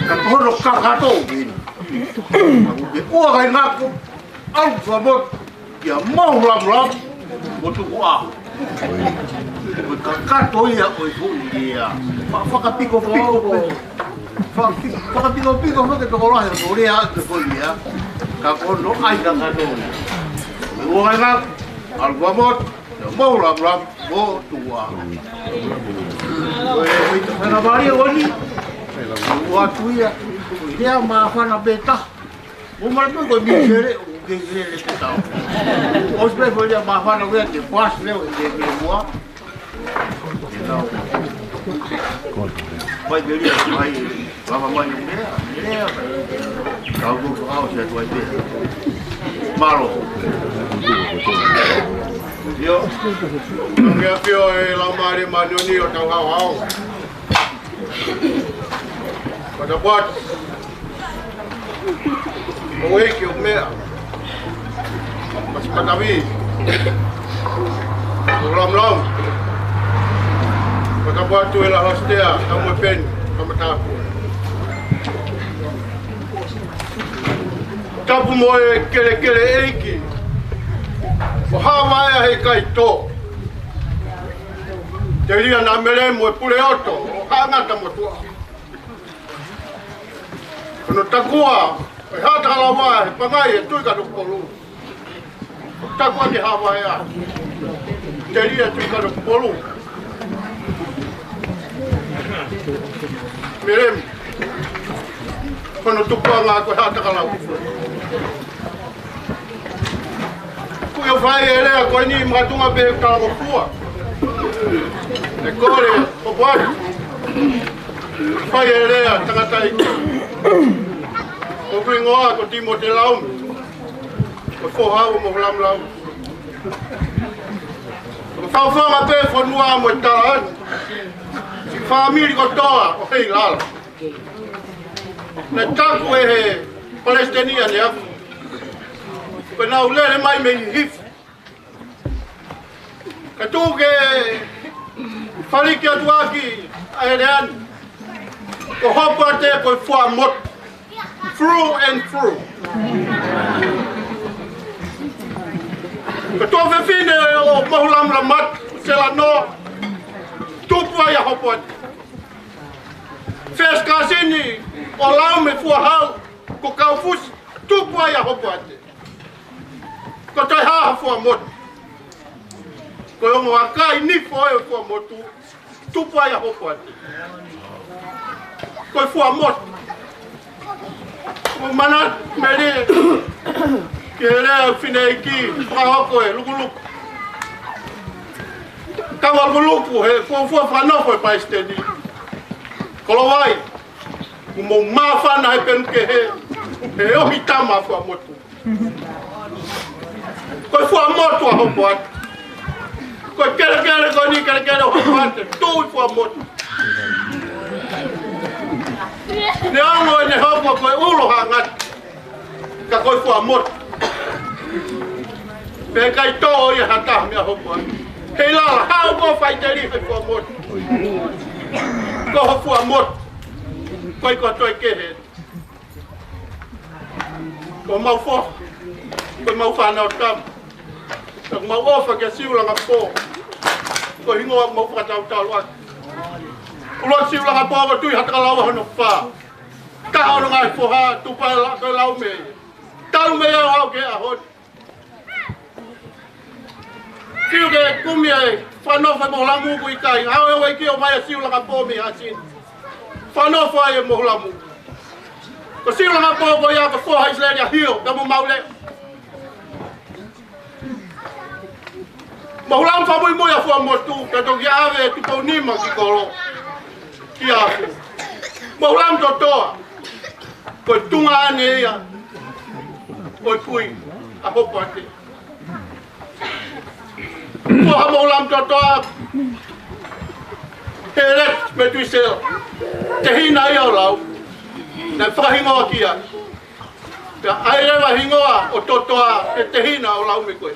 Ka tohono kakatou kini. Ua kai ngā alu Fua'amotu. Ia mau lam o tuku ahu. Koe kakatou ia oi fui ia. Whakapiko piko. Whakapiko whake toko rahe o tō rea te koe ia. Ka kono ai kakatou. Ua kai ngā alu Fua'amotu. Ia mau lam o tuku ahu. Whana mari o ni, ua tuia, rea maa whana beta. O maratu koe mikere, o kekere te tau. O spre koe rea maa whana wea te pas leo e te mua. Pai te rea, pai lava mai o mea, rea. Kau kuku au se tuai pea. Malo. Yo, ngia pio e lau maari manuni o tau hau hau. Kata buat, o eki o mea, mas patawi, o lam. Kata buat tu e la hostea, tamu e pen, Tongatapu. Tapu mo e kele eki. O hawaia he kai tō. Te ria nā mere mo e pule oto, o hangata mo tua. No takua, e hata lawa, e pangai e tui ka no polu. Takua ke hawa ea. Te ria tui ka no polu. Mirem. Kono tukua ngā koe hata lawa. Kuyo whai e rea koe ni matunga pe kalamo fua. E kore, Hopoate. Whai e rea, tangata iki. Ko kui ngoa ko timo te laumi. Ko whohau mo lam lau. Ko whawhanga pe whanua mo e tala anu. Si whamiri ko toa o Heilala. Na taku e he Palestinian e afu. Ko nau lere mai me i hifu. Ka tūke whaliki atu aki a ere anu. Ko Hopoate ko Fua'amotu. Through and through. Ka tō whewhine o mahulam la mat, se la noa, tūpua ia Hopoate. Whes kāsini o lau me fuahau, ko kaufusi, tūpua ia Hopoate. Ko tai haha Fua'amotu. Ko ongo a kai nifo e Fua'amotu, tūpua ia Hopoate. Ko Fua'amotu. Mana meri kere fine ki paoko e lukuluku. Kawa lukuluku he fua whanoko e paisteni. Kolowai, mo mawhana he penuke he ohi tama Fua'amotu. Koe Fua'amotu a Hopoate. Koe kere koe ni kere Hopoate, tui Fua'amotu. Ne ango e ne hopo koe ulo hangat ka koe Fua'amotu. Pe kai tō i hata mea Hopoate. Heilala, hau ko whai te rihe Fua'amotu. Ko ho Fua'amotu. Koe ko toi kehe. Ko mau fo. Ko mau whanau tam. Ko mau ofa ke siulanga pō. Ko hingoa mau whakatau tau aki. Ulo siulanga pō ko tui hataka lawa hono whā. Ka hono ngai whoha, tupai la koe lau me. Tau me au hau ke ahon. Kiu ke kumi e whanofa mo lamu ku i kai. Hau e wai ki o mai a siulanga pō mi hasin. Whanofa e mo lamu. Ko siulanga pō ko ia ka whoha Lesila Heilala ka mo maule. Mahulam fa Moimoi a Fua'amotu, ka toki ave tupau nima ki kolo. Ki afu. Mahulam totoa. Koe tunga ane ia. Koe pui a Hopoate. Koha mahulam totoa. He ret me tui seo. Te hina ia o lau. Nai whakahingoa ki a. Ka airewa hingoa o totoa e te hina o lau me koe.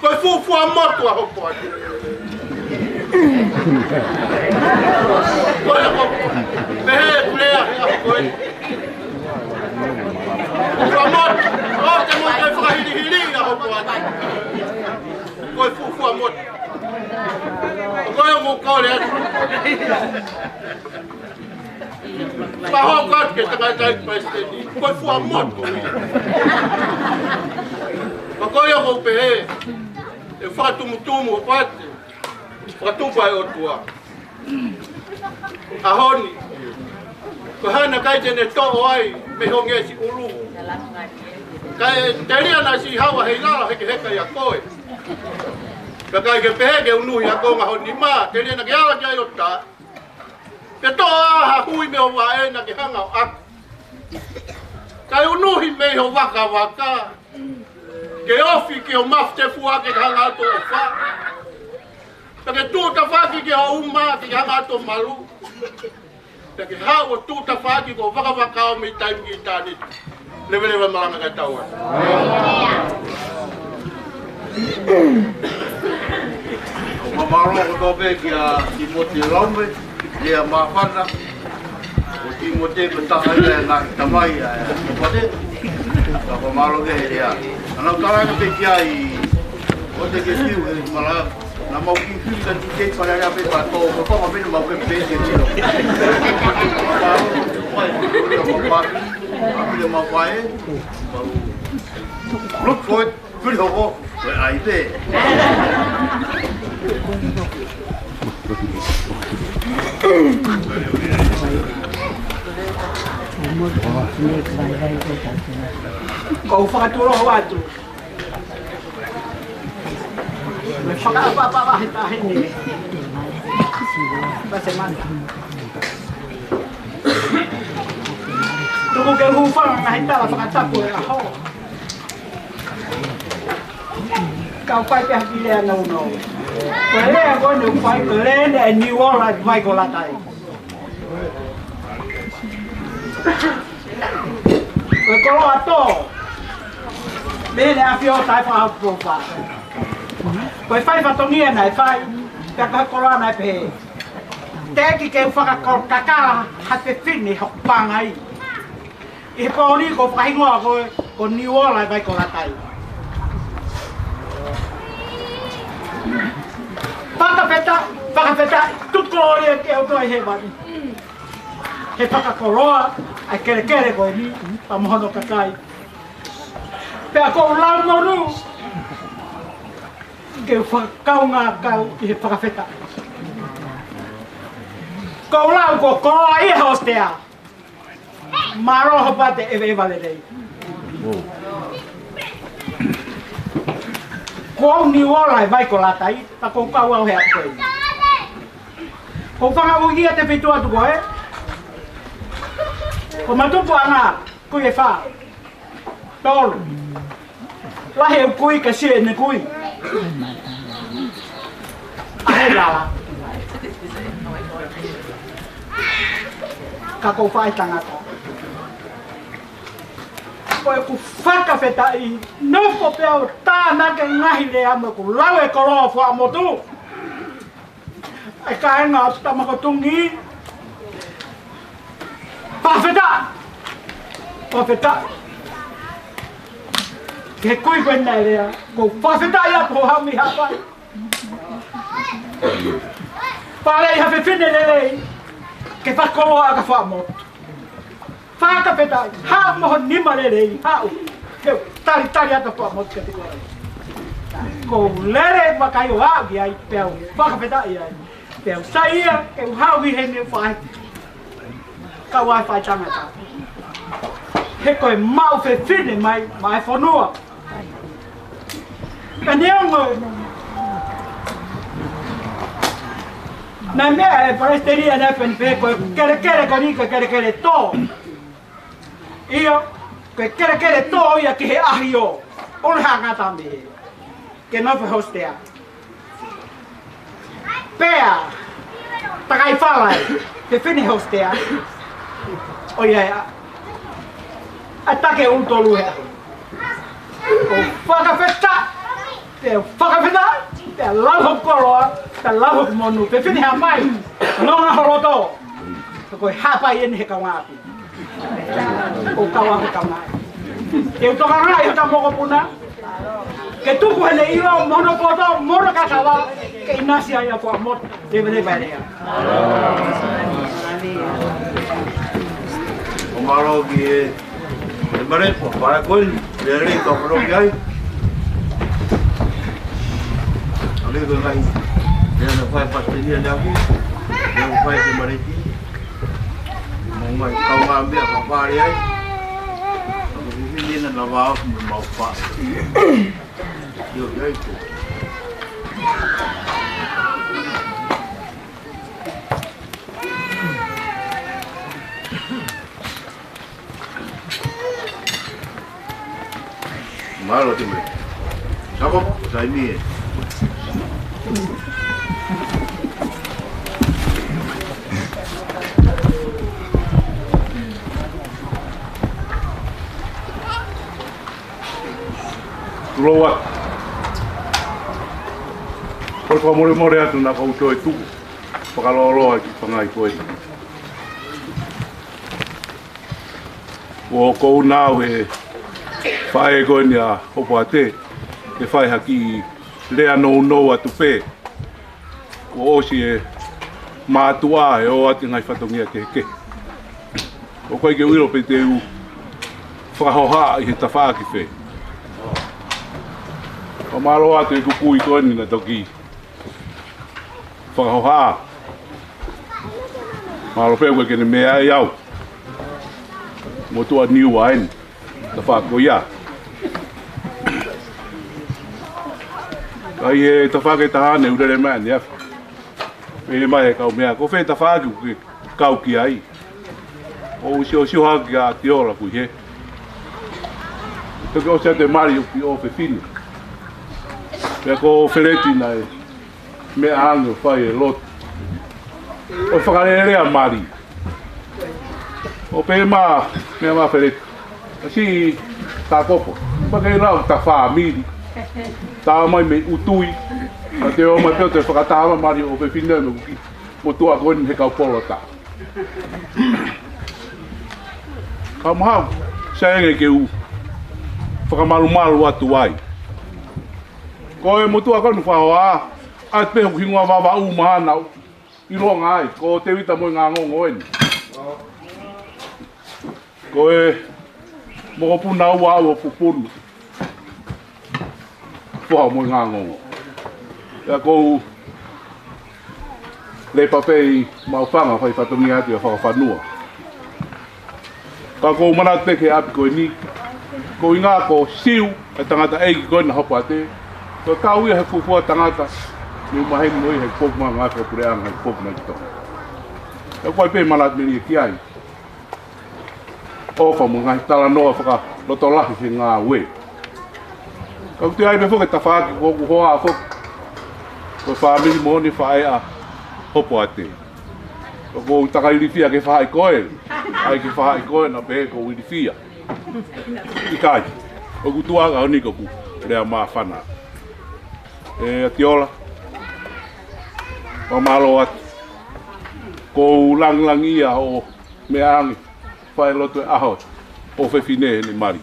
Koe Fua'amotu a Hopoate. Koe ako, mehe kulea he ako koe. Fua'amotu, o te mo koe whakahiri a Hopoate. Koe Fua'amotu. Koe o mo kore atu. Paho katke tangai paisteni. Koe Fua'amotu. Koe o mo pehe. E whakatumutumu Hopoate. Whakatupa e otua. Ahoni. Ko hana kai tene to'o ai me hongesi ulu. Kai te ria na si hawa Heilala heke heka ia koe. Ka kai ke peheke unuhi a konga honi maa. Te ria na ke ala kia i ota. Ke to'o aha hui me o wae na ke hanga o aku. Kai unuhi me ho waka waka. Ke ofi ki o mafte fuake ke hanga ato o wha. Ke tūta whaki ki o uma ki hanga ato malu. Ke hau o tūta whaki ko waka waka o mi taimi ki tāni. Lewe malanga kai taua. O mamaro ko tope ki a Timote Laume, ki a mawhana. O Timote petaha ia ngā tamai a Hopoate. Ka mamaro ke he rea. Anau taranga te kia i o te ke siu e malanga. Na mau ki fiu ka tu te para rea pe pa tō. Ko tonga pena mau ke pe ke tiro. pai, ma pai. Look for it, pretty hoko, where I did. Kau whakaturo watu. Me whakaapapa hitahi. Base mana. Tuku ke hufang na hitala whakatapu e aho. Kau whai pe haki lea nau nau. Koe lea koe ne whai koe lea e New Orleans mai ko latai. Koe kolo ato. Bene a fio tai wha profa. Koe whai whatongia nai whai. Pea koe kolo nai pe. Teki ke whakakoro kakala hate whini hok pangai. I he pōni ko whahingoa koe ko New Orleans mai ko latai. Whakawheta, tukoro ia ke autua i he wani. He whakakoroa, ai kere koe ni, pa mohono kakai. Pea ko lau moru, ke whakaunga kau i he whakawheta. Ko lau ko koroa i hostea. Maro Hopoate e wale rei. Ko New Orleans vai ko latai, ta ko kau au hea koe. Ko whanga uia te whitu atu koe. Ko matupu anga, kui e wha. Tolu. Lahe u kui ka sie ne kui. Ahe lala. Ka kou whai tangata. Koe ku whakawhetai, nofo peo tāna ke ngahi le ama ku lau e koroa Fua'amotu. Ai ka e ngā tamakotungi. Pawheta. Ke kui koe nei rea, ko pawheta ia po hami hawai. Pare i hawhi whine lelei, ke whakoroa ka Fua'amotu. Whakawhetai, hao moho nima lelei, hao. Keu, tari ata Fua'amotu ke te koe. Ko lere makai o hao ai, peo whakawhetai ai. Peo saia, keu hao i hene whai. Ka wai whai tangata. He koe mau whine mai whanua. Ka neongo. Nā mea e paresteria nā penpe koe kere ko ni kere tō. Ia, koe kere tō ia ki he ahio. Ole hangata me he. Ke nofe hostea. Pea, takai whalai, te whine hostea. O ia, a take untolu hea. O whakawheta, te whakawheta, te lauhok koroa, te lauhok monu, te whine hea mai, nonga horoto. Koe hapai ene he kaungapi. O kaua he kaungai. Ke utoka ngai hota moko puna. Ke tuku hene ilo mono koto, mono kakawa, ke inasia ia Fua'amotu, te vene barea. O maro ki e marepo, para koe, le rei ka wharo ki ai. Ale koe ngai, le ana whai pasteria le aki, le ana whai te mareti. Moimoi, kau ngā mea ka whare ai. Ako hihilina na wāo me mau whae. Io ki ai ko. Malo te mre. Sako, sai mi e. Tuloa. Por favor, more atu na koutou e tuku. Pakaloloa ki whangai koe. O kou nāu e whae koe ni a Hopoate. E whae haki lea nou atu whē. O osi e mātua e o ati ngai whatongia ke. O koe ke uiro pe te u whakahoha I he tawha ki whe. O maro atu e kukui koeni na toki whakahoha. Maro pe koe kene mea e au. Mo tua niu aen. Tawha ko ia. Kai e tawha ke tahane urere mea ni afu. E mai e kau mea. Ko whe tawha ki kau ki ai. O usio haki a te ora kui he. Toki o sea te mari uki o fe fine. Pea ko whereti na e mea ango whai e lotu. O whakarerea mari. O pe mea whereti. Asi tā kopo. Pakai rau ta whaamiri. Tā mai me utui. A te o mai peo te whakatāma mari o fe fine no ki. Mo tua koen he kau polo tā. Ka mahau, saenge ke u whakamaru atu ai. Ko e motua konu whaoa, a te pehu hingoa wawa u mahana I ronga ai, ko te wita mo ngā ngongo eni. Ko e moko puna ua au o pupunu. Wha mo ngā ngongo. Ea kou le papei maupanga whai whatongi ati a whakawhanua. Ka kou mana teke api koe ni, ko I ngā ko siu e tangata eiki koe na Hopoate, ko kau ia he fufua tangata, ni umahengi moi he pokuma ngā whapureanga he pokuma ki tonga. E koe pe mana meni e ki ai. Ofa mo ngā tala noa whaka loto lahi he ngā ue. Ka te ai me whoke ta whaaki ko ku hoa a whoke, ko whaamiri mo ni whae a Hopoate. Ko taka irifia ke whaai koe, ai ke whaai koe na pehe ko irifia. I kai, o ku tuanga honi ko ku rea maa whana. E a tiola, o malo atu, ko lang ia o mea angi, whae loto e aho, o whewhine ni mari.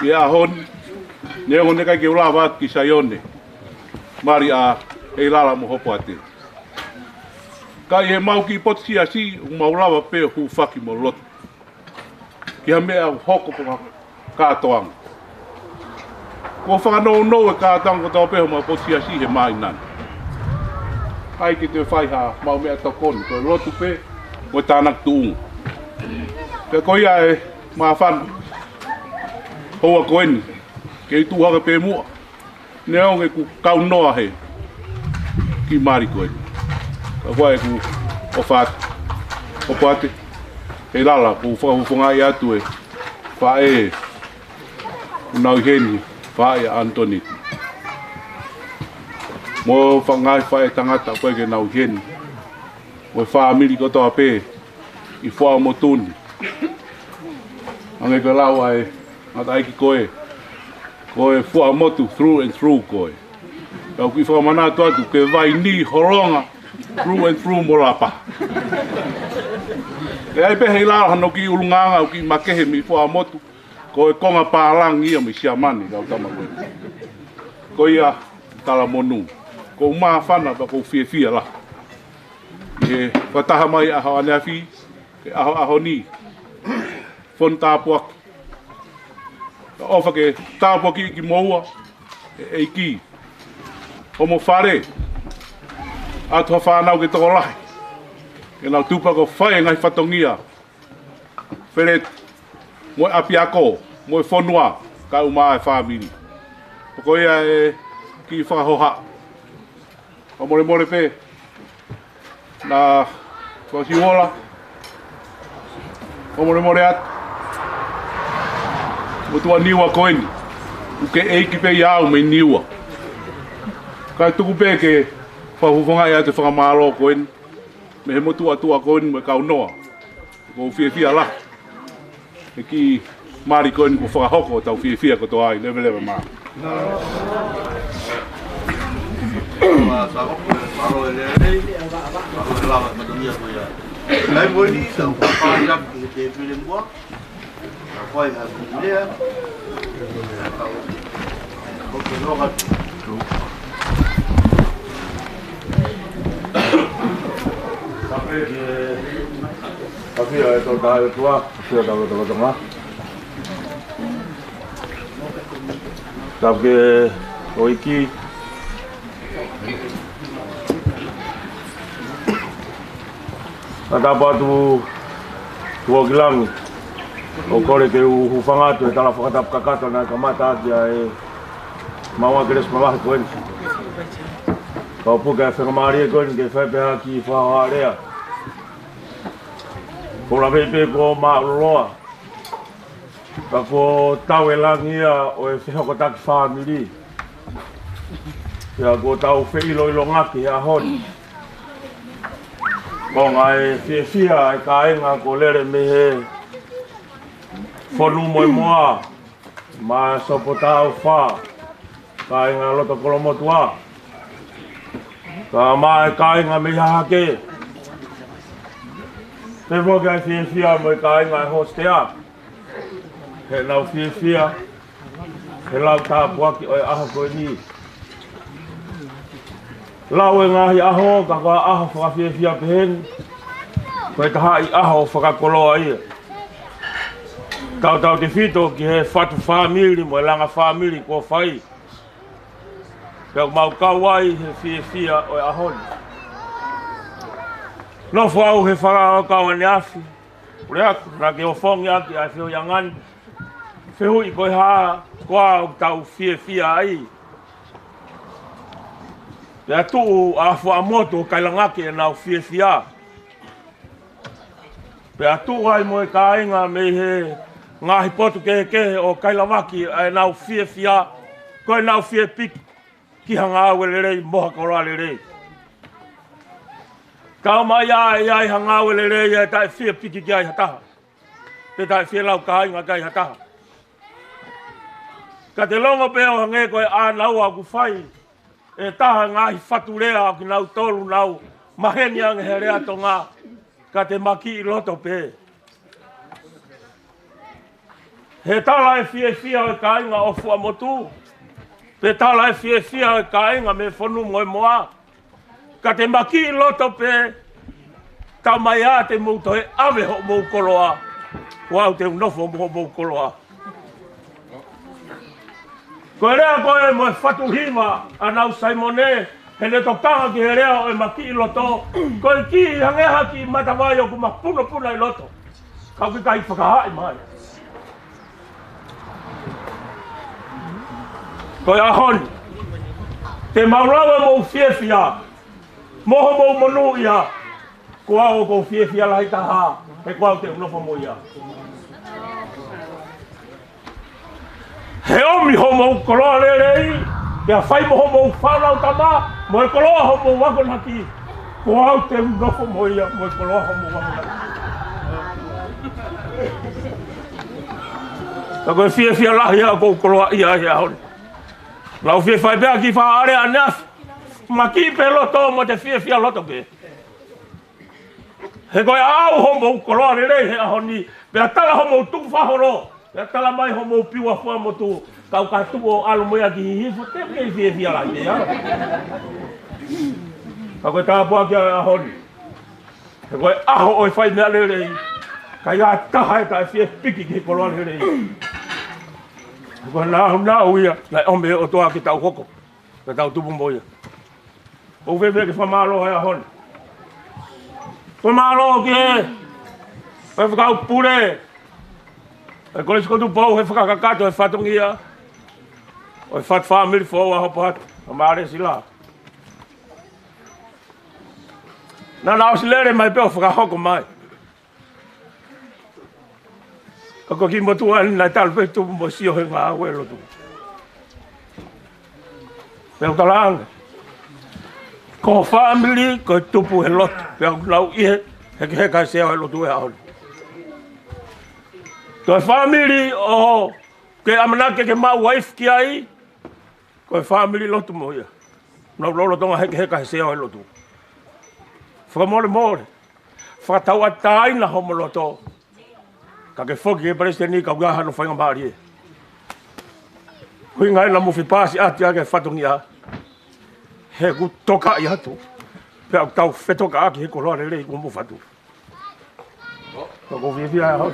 I a honi, neongo ne kai ke ulawa atu ki Saione, mari a Heilala mo Hopoate. Kai he mau ki potisia si, maulawa pe hu whaki mo loto. Ki ha mea hoko po kātoanga. Ko whakano e kātoanga ko tau peho ma potisia si he mai nani. Ai ki te whaiha mau mea tokoni, ko lotu pe, mo tānak tuunga. Ka ko ia e maa whanu, hoa koeni, ke I tūhaka pe mua. Neonge ku kaunoa he, ki mari koeni. Ka koe ku Hopoate, Heilala, ku whakahuwhangai atu e whae unau heni, whae Antoni. Mo whangai whae tangata koe ke nau heni, mo whaamiri kotoa pe I Fua'amotu. Ange ka lau ai, ngata aiki koe Fua'amotu through and through koe. Kau ki whakamana atu ke vai ni horonga, through and through morapa. E ai pe Heilala hano ki ulunganga o ki makehe mi Fua'amotu, ko e konga pālang ia mi siamani kau tama koe. Ko ia tala monu, ko maa whana pa ko fia la. E whataha mai aho aneawhi, ke aho ni, whon tāpuaki. Ka ofa ke tāpuaki ki moua, e ki. Homo whare, atua whanau ke toko lahi. Ke nau tupa ko whae ngai whatongia. Wheret, moe apiako, moe whonua, ka umaa e whamiri. Ko ia e ki whakahoha. O more pe, na whasihola, o more atu. Motua niwa koeni, uke eiki pe iau me niwa. Kai tuku pe ke whahuwhangai atu whakamalo koeni, me he motua tua koeni me kaunoa, ko fia la. E ki mari koeni ko whakahoko tau fia ko toa ai, lewe maa. Lai moi ni tau whakajam ki te pile mua. Ka koe ha kunea. Koke roha. Tapi itu dah tua, sudah tahu tengah. Tapi oiki ada apa tu tua gilang o kore ke u Fua'amotu e tala whakatap kakato na kamata kia e maua keres mawahi koen kau puka e whakamari e koen ke whaipeha ki whaoarea ko la pepe ko mauloloa ka ko tau e langia o e whihokotaki whamiri ia ko tau whiilo ilo ngaki a honi ko ngai whia e ka inga ko lere me he whonu Moimoi ma sopo tau wha ka inga loto kolomotua ka mai ka inga me hake te moga whia mo ka inga hostea he lau whia he lau tāpuaki o e aha koe ni lau e ngahi aho ka koa aho whakawhiawhia pehen koe taha i aho whakakoloa ia tau te whito ki he whatu whamiri mo e langa whamiri kua whai pia mau kauai he whia o e ahoni no whau he whakao kaua ni afi ure aku na ke o whongi aki a whio yangani whihui koe haa koa o tau whia ai pia tuu a Fua'amotu o kailangaki e nau whia pia tuu ai mo e ka inga me he ngahi potu kehe o kailawaki e nau whia koe nau whia pik ki hanga awe lerei moha koroa lerei kau mai ai hanga awe lerei e tae whia piki ki ai hataha te tae whia lau ka inga kai hataha ka te longo peo hange koe a nau a kufai e taha ngahi whaturea ki nau tolu nau maheni ange he rea tonga ka te maki i loto pe he tala e whia o ka inga o Fua'amotu pe tala e whia o ka inga me whonu Moimoi ka te maki i loto pe ka mai a te mouto he ave ho mou koloa wau te unofo mou koloa koe rea koe mo e whatuhiwa anau Saimone he ne tokanga ki he rea o e maki i loto koe ki hangeha ki matawai o kuma puna i loto kau ki kai whakahai mai koe ahoni te maulawa mou whia moho mou monu ia kua o kou whia lahi taha he kua o te unofo mo ia he omi ho mou koloa lerei kia whai mo ho mou whanau tama mo e koloa ho mou wakonaki kua o te unofo mo ia mo e koloa ho mou wakonaki ka koe whia lahi a kou koloa ia ia honi lau whia whai bea ki whaare a neafi maki pe loto mo te whia loto pe he koe au ho mou koloa lerei he ahoni pea tala ho mou tuku whahoro pea tala mai ho mou piwa Fua'amotu kau ka tuku o alo moia ki hihifo te mei whia lai te ara ka koe tāpua ki a ahoni he koe aho oi whai mea lerei ka ia taha e ka whia piki ki koloa lerei he koe nau ia lai ome o toa ki tau hoko ka tau tupu moia o wewe ke whamalo hea honi. Whamalo ke he whakau pure. E kore skotu pau he whakakakato he whatongia. O he what whamiri whau a Hopoate. O maare sila. Nā nao silere mai peo whakahoko mai. Ako ki motua ni nai talu pe tupu mo sio he ngā welo tu. Peo talanga. Ko family ko tupu he lotu pea lau ihe he kai sea he lotu e aoli. Ko family o ke amanake ke ma wife ki ai ko family lotu mo ia. Nau lolo tonga he kai sea he lotu. Whakamore whakatau a taina homo loto ka ke whoki e presideni ka ugaha no whainga maari e. Hui ngai na muwhi pāsi ati ake whatongi a he ku toka i hatu. Pea tau whetoka aki he koloa rere i kumbu whatu. Ko fia ho.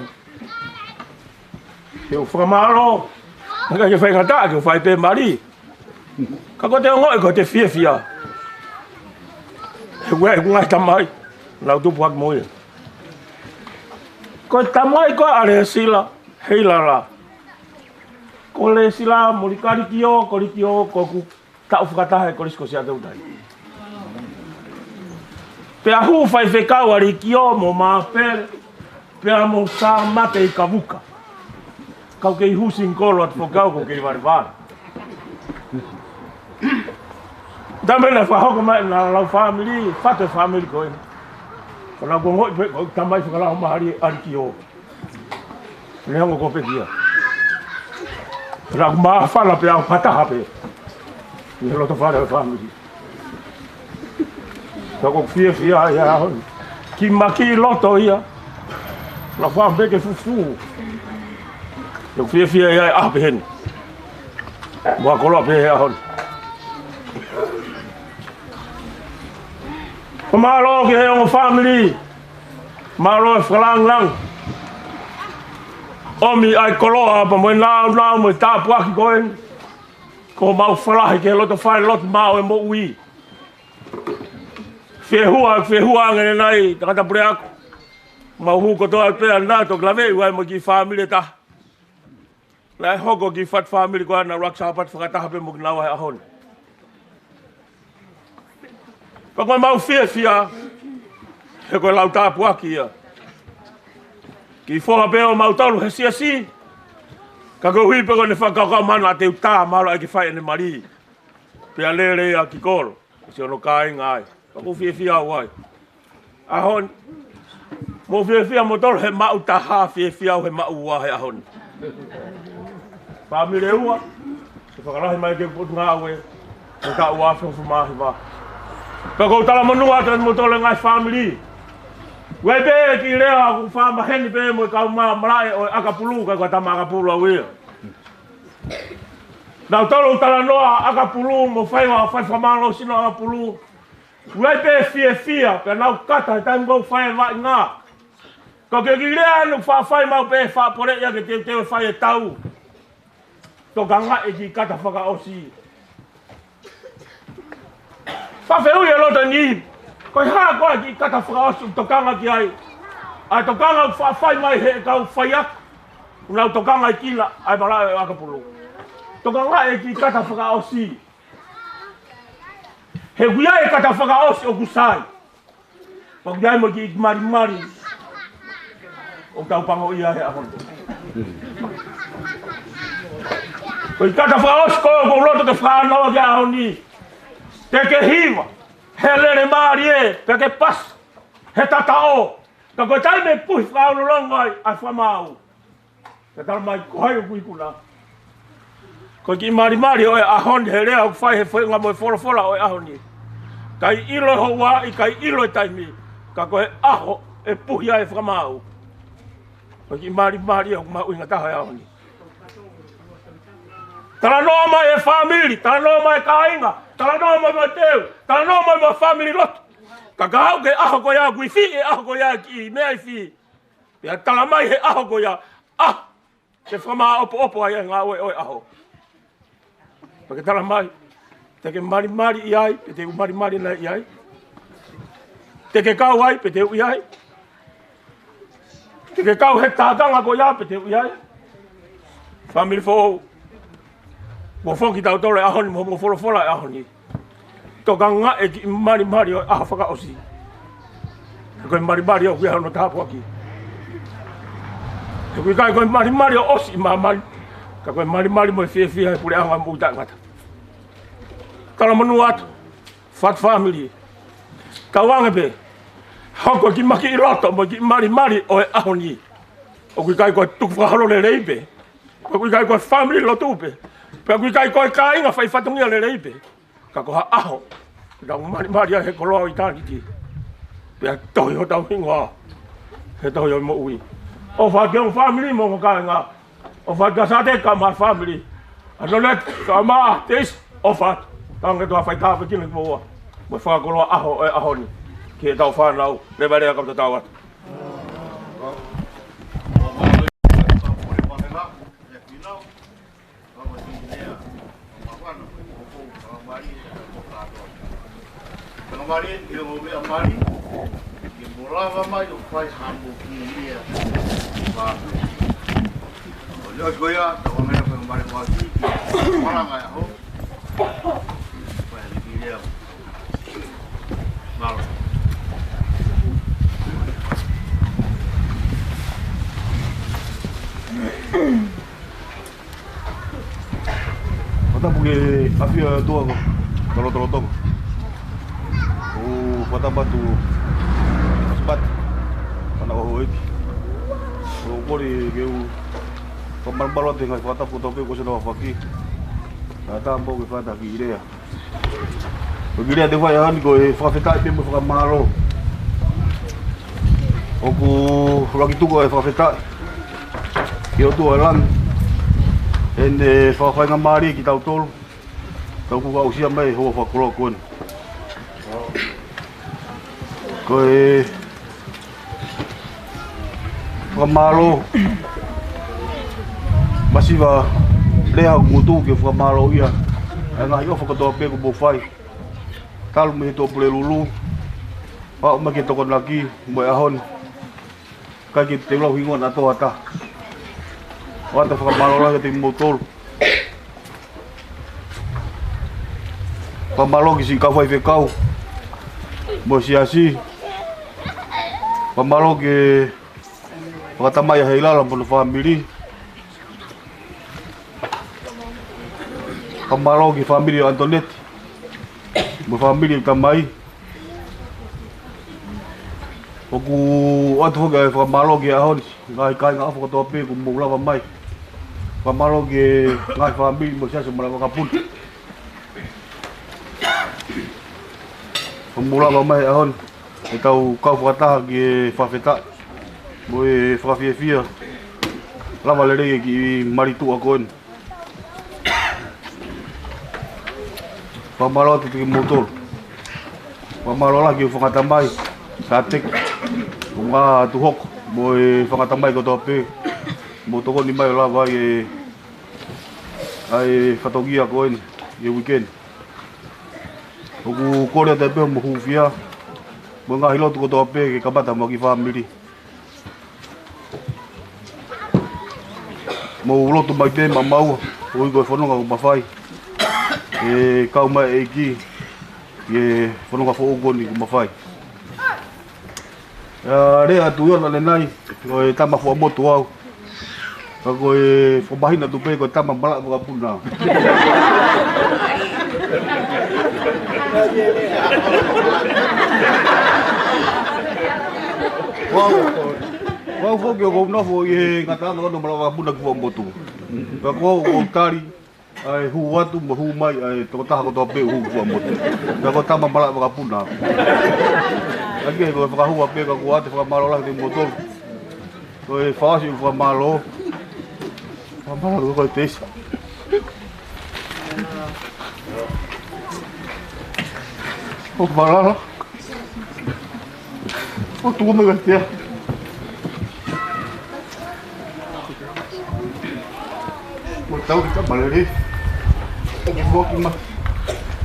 Eu Fua'amotu. Nga ke fai ngata ke fai pe mari. Ka ko te ngoi ko te fia. Gue ngai tamai. Lau tu buat moi. Ko tamai ko Lesila Heilala. Ko Lesila mulikari kio ko ku ta ufukatahe ko risko sia tau dai. Pe ahu fai fekau ari kio mo maper. Pe amo sa mate I kavuka. Kau kei husin kolo at fokau ko kei varvar. Dame na fa hoko mai na lau family, fate family ko ina. Kona ko ngoi pe ko tamai fukala ho mahari ari kio. Leongo ko pe kia. Ra ma fala pe au pata hape. Ni lo to fara family. Ko fia ya hon. Ki maki loto ia. La fam beke fufu. Eu fia ya ape hen. Mo ko lo pe ya hon. Malo ke ang family. Malo flang lang. Omi ai koloa pa mo na mo ta puaki koen. Ko mau fala ke lo to fai lot mau mo ui. Fehua ngene nai kata break. Mau hu ko to pe na to klave wai mo ki family ta. Lai hogo ki fat family ko na raksa pat fakata hape mo nawa ahon. Ko mau fia e ko lau ta puaki ia. Ki foha peo mau talu he si. Ka ko hui pe ko ne whakaka mana te uta malo ai ki whai ene mari. Pea lere a ki koro. Si ono kai ngai. Ka ko fia wai. Ahon. Mo fia mo tolu he mau taha fia he mau wahe ahon. Pamire ua. Se whakarahi mai ke putu ngā ue. Mo ta ua whio fumahi wa. Ka ko tala manua te mo tolu ngai family. Wei be ki lea ku wha maheni pe mo ka marae o akapulu ka tama akapulu a wea. Nau tolu tala noa akapulu mo whai whamalo sino akapulu. Wei be fia pe nau kata tai mo whai wa ngā. Ka ke ki lea nu whai mau pe wha pore ia ke te whai e tau. To ka ngā e ki kata whaka osi. Whawheu e loto ni. Koi haa koe ki kata whakaosu tokanga ki ai. Ai tokanga whai mai he kau whai aku. Unau tokanga I kila ai marae o akapulu. Tokanga e ki kata whakaosi. He guia e kata whakaosi o kusai. Pa guia mo ki mari. O tau pango ia he ahon. Koi kata whakaosi ko loto te whanawa ki ahon ni. Te ke hiwa. He lere maari e, peke pas, he tatao. Ka koe tai me puhi whakaunu longai ai whamau. Ka tala mai kohai o kuikuna. Koe ki maari oe ahoni he rea whai he whainga moe whora oe ahoni. Kai ilo ho wā I kai ilo e taimi. Ka koe aho e puhi ai whamau. Koe ki maari o kuma uinga taha e ahoni. Tala noa mai e family, tala noa mai kainga. Tala noa mai teu, tala noa mai family lotu. Ka hau ke aho ko ia kui fi e aho ko ia ki mea I fi. Pea tala mai he aho ko ia, te whama opo ai ngā oe aho. Pake tala mai, te ke mari I ai, pe te mari na I ai. Te ke kau ai, pe te u I ai. Te ke kau he tātanga ko ia, pe te u I ai. Family fo mo foki tau tole ahoni mo whora e ahoni. Tō ka ngā e ki mari o aho whakaosi. Koe mari o kui hano tāpu aki. Koe kai koe mari o osi mari. Ka koe mari mo e fia e pure anga muuta ngata. Tala manu atu. Fat family. Ka wange pe. Hoko ki maki I roto mo ki mari o e ahoni. O kui kai koe tuku whakaro le reipe. Koe kai koe family lo tupe. Pea kui kai koe ka inga whai whatungia le reipe. Ka koha aho. Ka mari he koloa I tāni ki. Pea tohi o tau hingoa. He tohi o mo ui. O whakeo family mo ka inga. O whakasate ka ma family. Ano let ka ma teis o what. Tange toa whai tāwhi kini kua. Mo whakoloa aho e ahoni. Ki he tau whanau. Le barea kam te tau atu. Mari, eu vou ver a Mari. E morava mais o pai rambo que ia. Olha as goiás, estava vendo para o Mari aqui. Olha lá, ó. Vai ali que é. Malo. Kota punya afia tua kalau terotong. Tonga Sabbath kana Hopoate o pori ke u pambalbalo te ngai fata puto ke ko se no faki ata mbo ke fata ki idea o gire de vai han ko e fa feta pe mo fa malo o ku roki tu ko e fa feta ke o tu alan en fa fa ngamari ki tau tol tau ku au sia mai ho fa kro kon Koe whamalo masiwa leha ngutu ke whamalo ia e ngahi o whakatoa pe ko bowhai talu me to pule lulu pao ma ke toko naki mo e ahon kai ke te lau hingon ato ata wata whamalo la ke te motol whamalo ki si kawhai whekau mo si asi Pamalo ke Lesila Heilala Ahio family. Pamalo ke family Antoinette. Mo family tamai. Oku atu ke pamalo ke ahon ngai kai nga fo to pe ku mo lava mai. Pamalo ke ngai family mo sia semala kapun. Pemula mamai ahon Itau kau kata ke fafeta Boe fafia Lama lere ki maritu akon Pamalo tu ki motor Pamalo lagi fangatambai Satek Bunga tuhok Boe fangatambai ko tope Motoko ni mai lava ye Ai fatogi akon ye weekend Oku kore tepe mo hufia Mga hilo tu ko tope ke kabata mo ki family. Mo ulo tu mai te mamau, oi go fono ga mafai. E kau mai eki. Ye fono ga fo go ni mafai. Re atu yo na nai, go tama Fua'amotu au. Go fo bahina tu pe go tama bala ga puna. Wow, fo ke go no fo ye ngata no no mala bunda ko Fua'amotu. Ka ko tari ai huatu mo hu mai ai to ta ko to pe hu Fua'amotu. Ka ko tama mala ka puna. Ake go fa hu pe ka ko ate fa malo la de motor. Ko e fa si fa malo. Fa malo ko tes. O malo. O tu me gastia. Mo tau ka balere. O mo ki ma.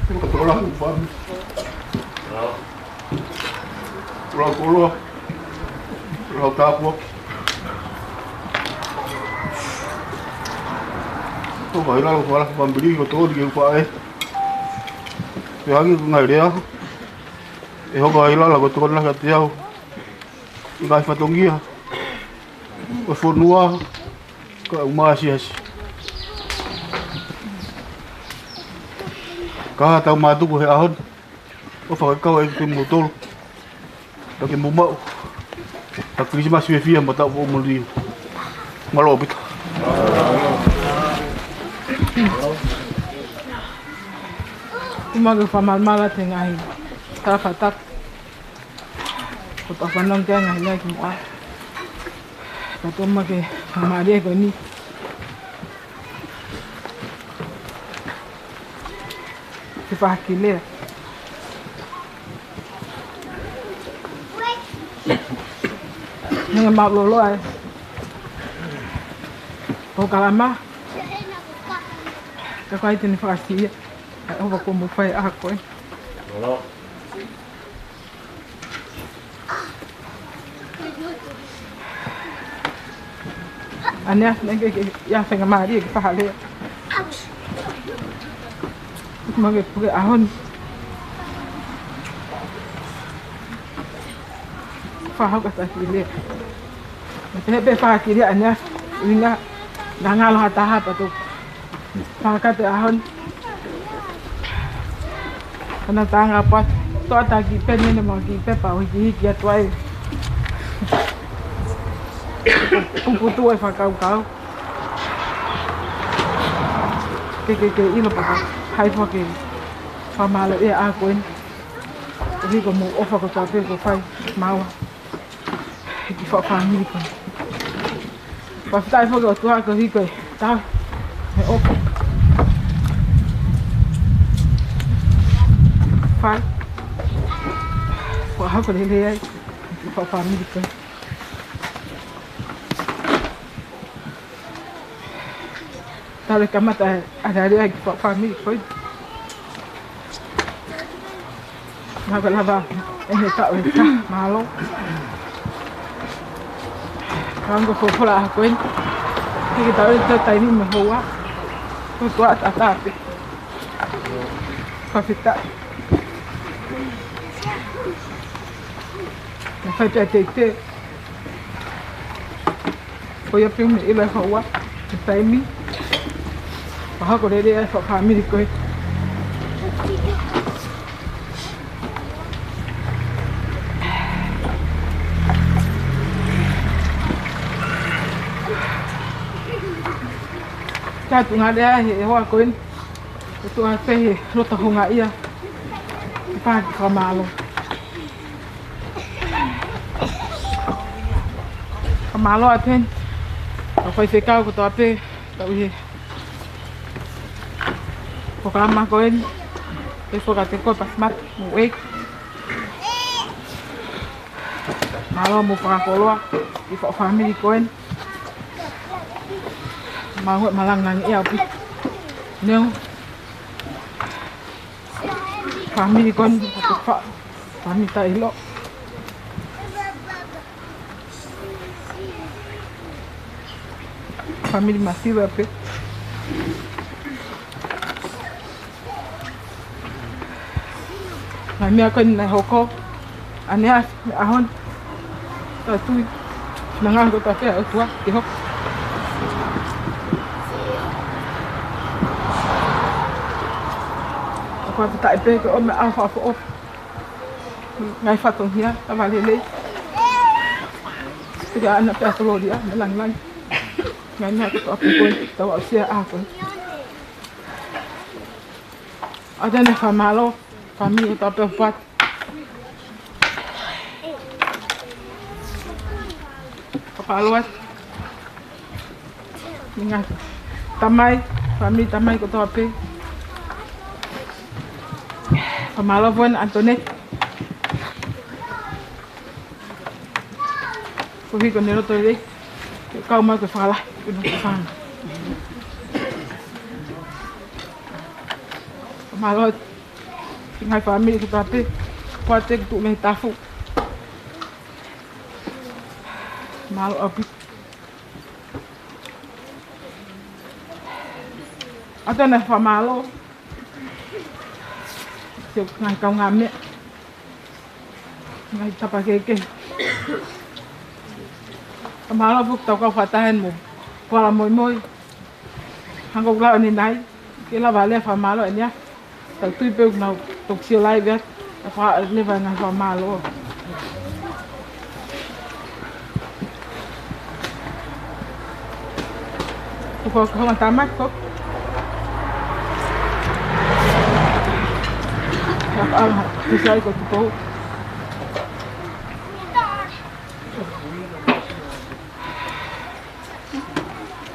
Ko to la u fa. Rokolo. Rokapo. To vai lá fora com bambiri ko to di fa e. Pe hangi ngai dia. E ho vai lá ko to na ka tiau. Ngai fatongia. O fonua ka uma asiasi. Ka tau matu ko he ahon. O fa ka e te motor. Ke mumau. Ta Christmas fia mata o muli. Malo bit. Umaga famalmala tengai. Ta fatak. Ko ta fanong ke ngai la ki a. Ta to ma ke mari ko ni. Ti fa kile. Nang map lo ai. O kalama. Ka kai tini whakasi. Ai hova ko mo whai a koe. Olo. Anea, nenge ke ia whenga maari ke whahalea. Mange puke ahon. Whahau ka taki lea. Te hepe whakiri anea, uinga ngā ngalo hataha pato. Whakate ahon. Kana tanga pat, toa ta ki pene ne mga ki pepa o hiki atua e. Puputu e whakau-kau. Ke ilo paka, hai whake whamalo e a koen. Ko hiko mo ofa ko toa pe ko whai maua. Hiki whakawhamiri koen. Whawhitai whake o tua ko hiko e tau, me ofa. Whai. Whahako le ai, hiki whakawhamiri koen. Tale kamata ada ki whakawhamiri koen. Maka lava e he tau e ta, malo. Kango whopora a koen. Hiki tau e tau taini me hoa. Ko tua atape. Whawhita. Na whai pia te. Ko ia piu me ila hoa. Te taimi. Wahako rere e whakawhamiri koe. Ka tunga rea he hoa koen. Ko tunga pehe rota honga ia. Ki pāki whamalo. Whamalo a ten. Ka whai whekau ko toa pe. Tau he. Whakarama koen. E whakate koe pasmat. Mo eik. Malo mo whakakoloa. I whakawhamiri koen. Mahu malangang ia pi. Neu. Family kon atau fa. Family ta ilo. Family masih apa? Kami akan naik hoko. Aneh ahon. Tu. Nangah ko tapi tua tihok. Aku tak pe ko me alfa fo. Ngai fatong hia, ta lele. Tiga anak pe solo dia, melang-lang. Ngai nak to apu ko, tawa sia aku. Ada na famalo, família ta pe fat. Papaluat. Ninga. Tamai, família tamai ko to pe. Pamalo pun Antoinette. Kuhi ko nilo toilet. Kau mau ke fala, kena ke fan. Pamalo ngai family kita pe. Puate tu me tafu. Malo abi. Ada na pamalo. Siap ngai kau ngame. Ngai tapa keke. Pamalo buk tau kau fatahan mo. Kuala Moimoi. Hangkok lau ni nai. Kila bale pamalo ini ya. Tau tui pe nau tok siu lai bet. Apa leva ngai pamalo. Kau tamat kok. Bisa ikut tu.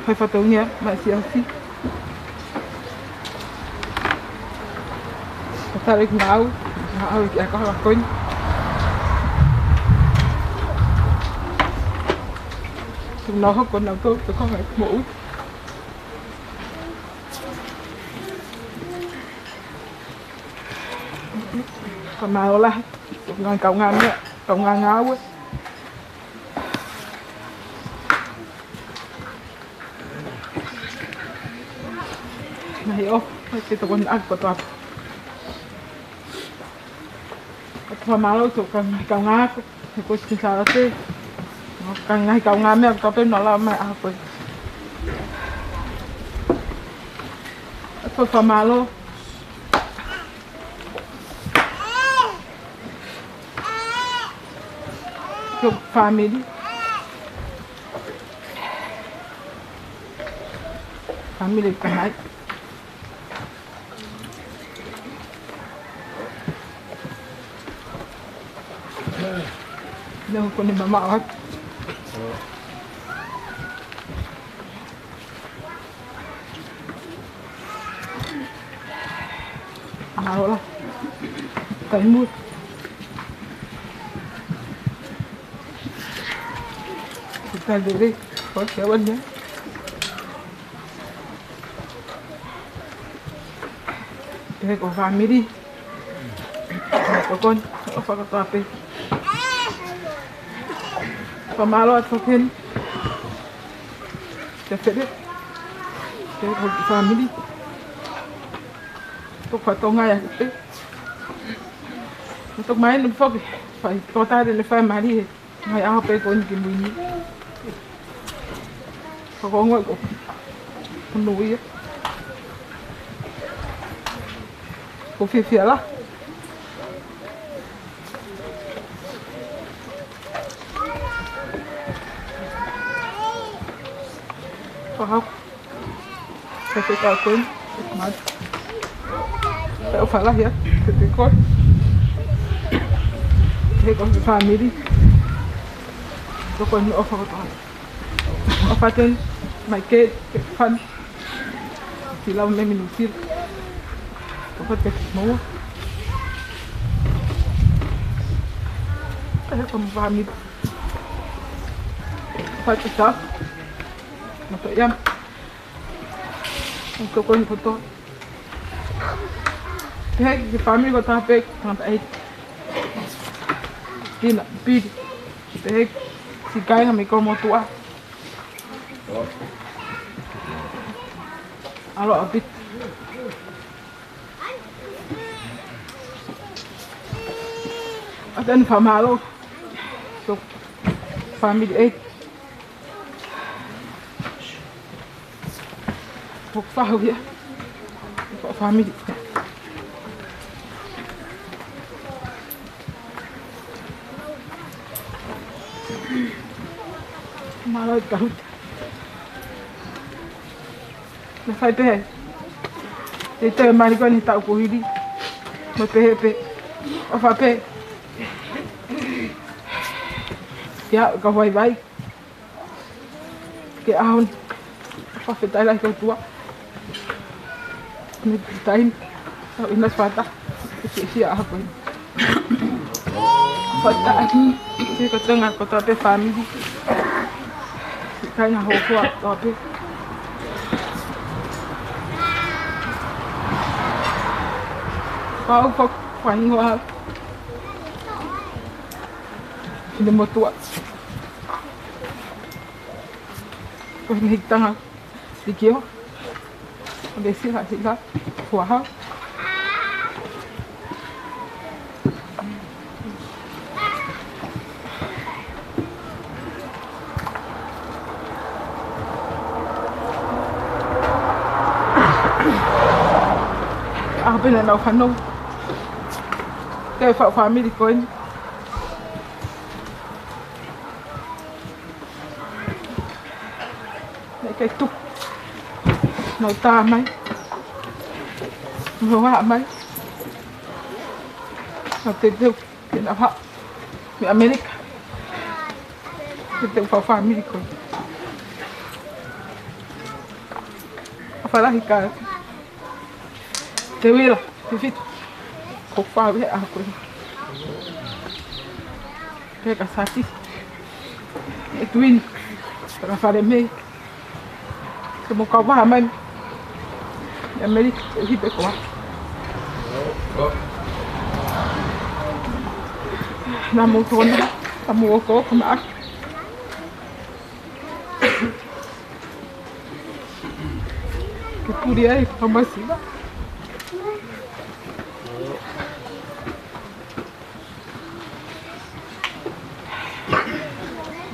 Hai fatungnya masih asih. Tarik mau ya kau lakuin. Chúng nó không còn nào cơ, tôi không phải mũ. Pamalo lah. Ngang kau ngamnya, kau ngawe. Nah yo, kita pun aku tu apa. Pamalo tu kau ngaku, aku kisah tu. Kau ngai kau ngamnya, tapi nolak mai apa. Aku pamalo. Family. Family kahit. Nung ko ni mama at. Wala. Tayo mo. Kita diri, kau siapa dia? Dia kau family, kau kon, apa kau apa? Pamalo atau ken? Dia kau family, tu kau Tonga ya? Untuk main lupa, kau tahu dia family, ngai apa kau ni kini? Có ngồi của con núi ấy. Có phía là có không phải cao quên mà phải là hết thì con thế con family có con nữa không có Hopoate mai ke fan silau me minutir Hopoate mo como family Hopoate sa mato yam ko ko foto ke family ko ta pe kan ai tina pi te si kai ngami ko mo tua alo abit adan pamalo so family 8 Pok faham ya family malo kahut na fai pe te te mari ko ni ta ko hidi mo pe o fa pe ya ka vai ke ahon fa fe tai lai ko tua ni time so inas fata si apa fata si ko tengah ko ta pe family kai na ho ko ta pe Kau kok paling wah, ini mau tua, kau ngik tengah, dikio, Lesila Fua'amotu. Apa yang nak kanong? Kaya family ko yun. Kaya tuk. Nautamay. Mawamay. Nautidaw. Kinapa. May Amerika. Ito pa family ko. Apalahi ka. Tewira. Tifit. Hopoate aku. Pega sati. Etwin. Para fare me. Como kau pahaman. Amerika hibe ko. Namu tona, namu ko kama. Kepuria ai pamasiba.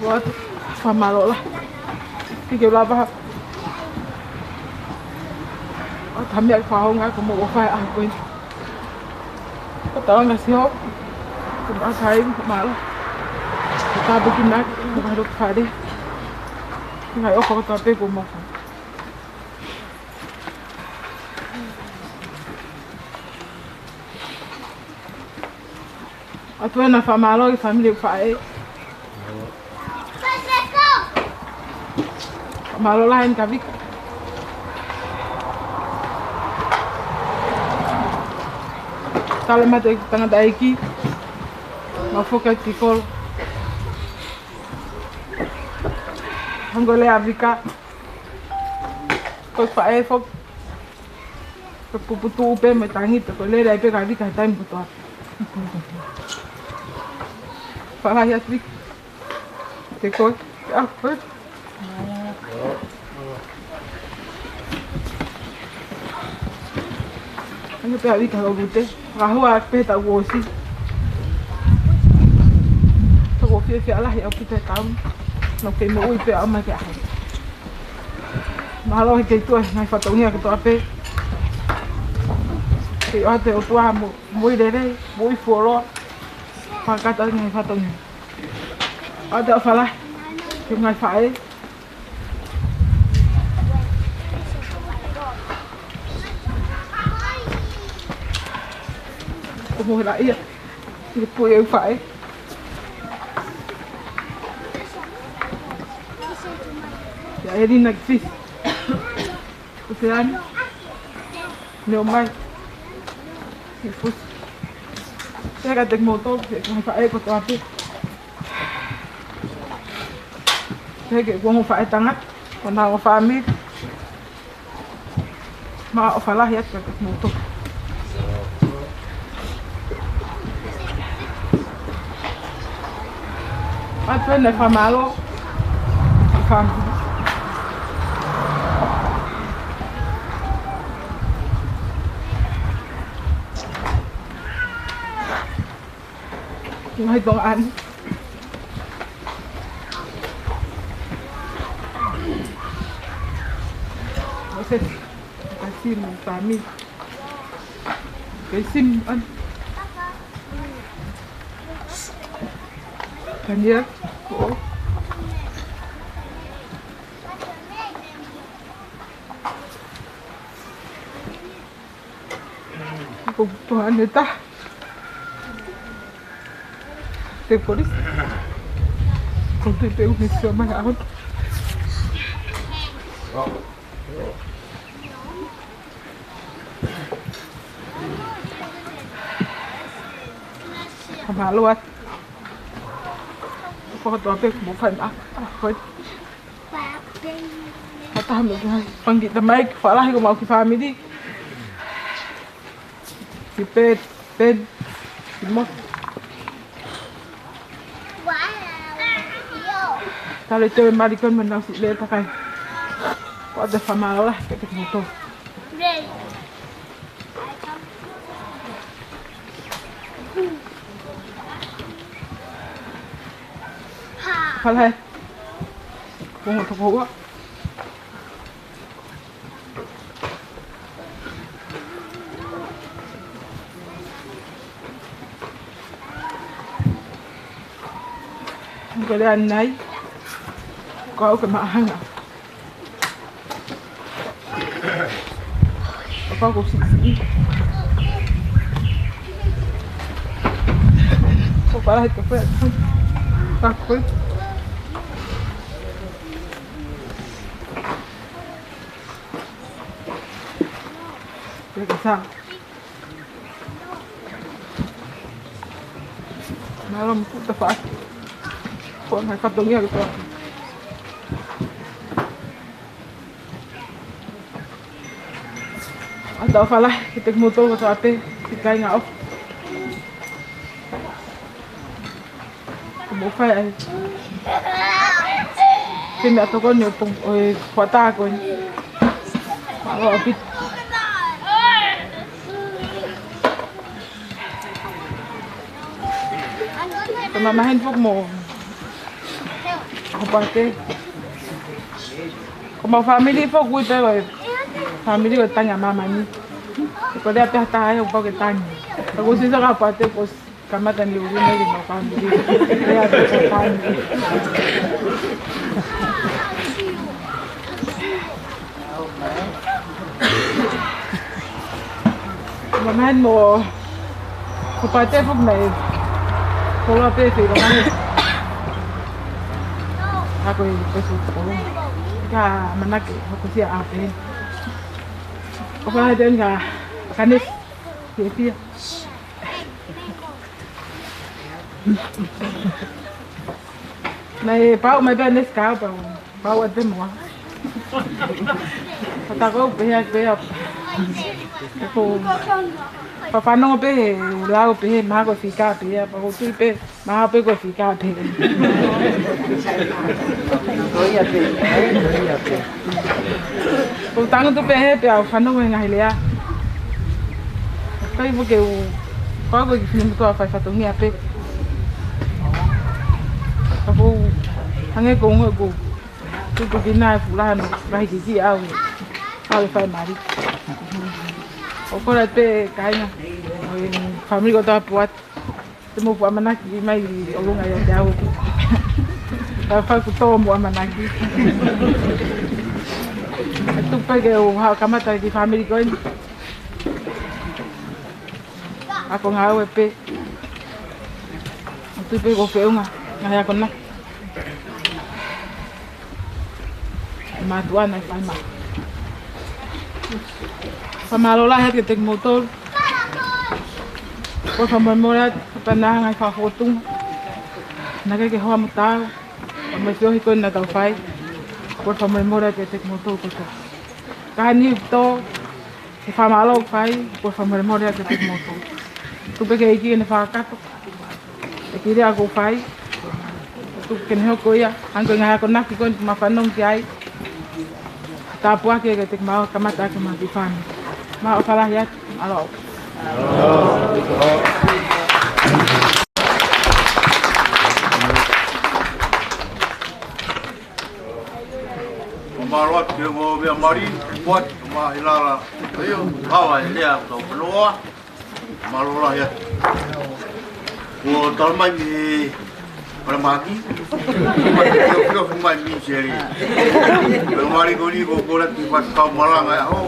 Buat famalo lah. Tiga laba. Kami ay fahong nga kumuha ako. Katawa nga siya. Kumakain, kumalo. Katabi kinak, kumarot pa rin. Ngayon ako katabi kumuha. At wala na famalo, family fae. Famalo lain kami. Kalau mati tengah daiki, mafukat kikol, hanggole Afrika, kau pakai fok, puputu upe metangi tu, kau lelai pe kali kau time putu. Pakai Afrika, kikol, apa? Ano pe Afrika kau bute? Kahua peta wosi. Tako fia lah ya kita tahu. Nak ke mo pe ama ke ai. Malo ke tu ngai fatonia ke tu ape. Ke ate o tua mo moi dere, moi foro. Pakata ngai fatonia. Ada fala. Ke ngai fae. Ngồi lại ạ, thì tôi em phải ya đi nạch phi tôi ăn nhiều may thì phút xe cả tịch mô tô thì không phải có toàn đi thế cái không phải tăng á còn nào phải mít mà phải là hết cả tịch mô tô. Apa nak famalo? Fam. Ngay tong ăn. Oke. Kasih kami. Kesim an. Kan ya? Oh. Kebutuhan kita. Temporis. Contoh itu misi mana awak? Kemaluan. Kau tu apa bukan aku. Kata hamil panggil temai kepala aku mau ke family. Si pet, si mot. Kalau itu marikan menang si leh takai. Kau ada famala lah ketik motor. Falei. Vamos to go. Kalian naik. Kau ke mana? Apa kau sih? Kau parah itu apa? Takut. Sao? Malam pun tepat. Kau nak katungnya gitu. Ada apa lah? Kita motor atau apa? Kita ngau. Mo fai ai. Pina to kon yo pong oi fata kon. Wa bit. Mamahin po mo. Hopoate. Como family po good pero family ko tanya mama ni. Ko dia pe tayo po ke tanya. Ako si sa Hopoate po kamatan ni uli na din family. Kaya po tanya. Mamahin mo. Hopoate po may Paula pe fi lo mane. Ako pe su ko. Ka manake ako siya ape. Ko pa den ka kanis. Fi. Này bao mấy bên đấy cao bao ở bên mua. Ta có bé cô Papa no pe lao pe ma ko fika pe pa ko tu pe ma pe ko fika pe. Doia pe. Ko tang tu pe he pe au fano ngai le a. Kai mo ke o pa ko film ko fa fa tu ngia pe. Ako hange ko ngo ko. Tu ko dinai fulano vai ki au. Au fa mari. Okola pe kaya family ko ta puat temo po amanaki mai olunga ya daw ta fa ko to mo amanaki tu pa ke o ha kamata di family ko ako nga pe tu pe ko fe nga ya ko na ma tuana fa ma Pamalola het ketek motor. Ko pamamolat panangan fa fotung. Nagay ke hawa mutaw. Masyo hikon na daw fay. Ko pamamolat ketek motor ko to. Kani to pamalo fay ko pamamolat ketek motor. Tu peke iki ne fa kato. Ekiri ako fay. Tu kenho ko ya. Angko nga ko nak ko mafanong kai. Tapua ke ketek mau kamata ke mati fan. Mau salah ya, alo. Maluat ke mo be mari buat ma Heilala Ahio bawa dia to Paula Malulah ya. Ko talmai ni Permaki. Yo fumai mi seri. Mari ko ni ko ko la ti pas kau malang ai ho.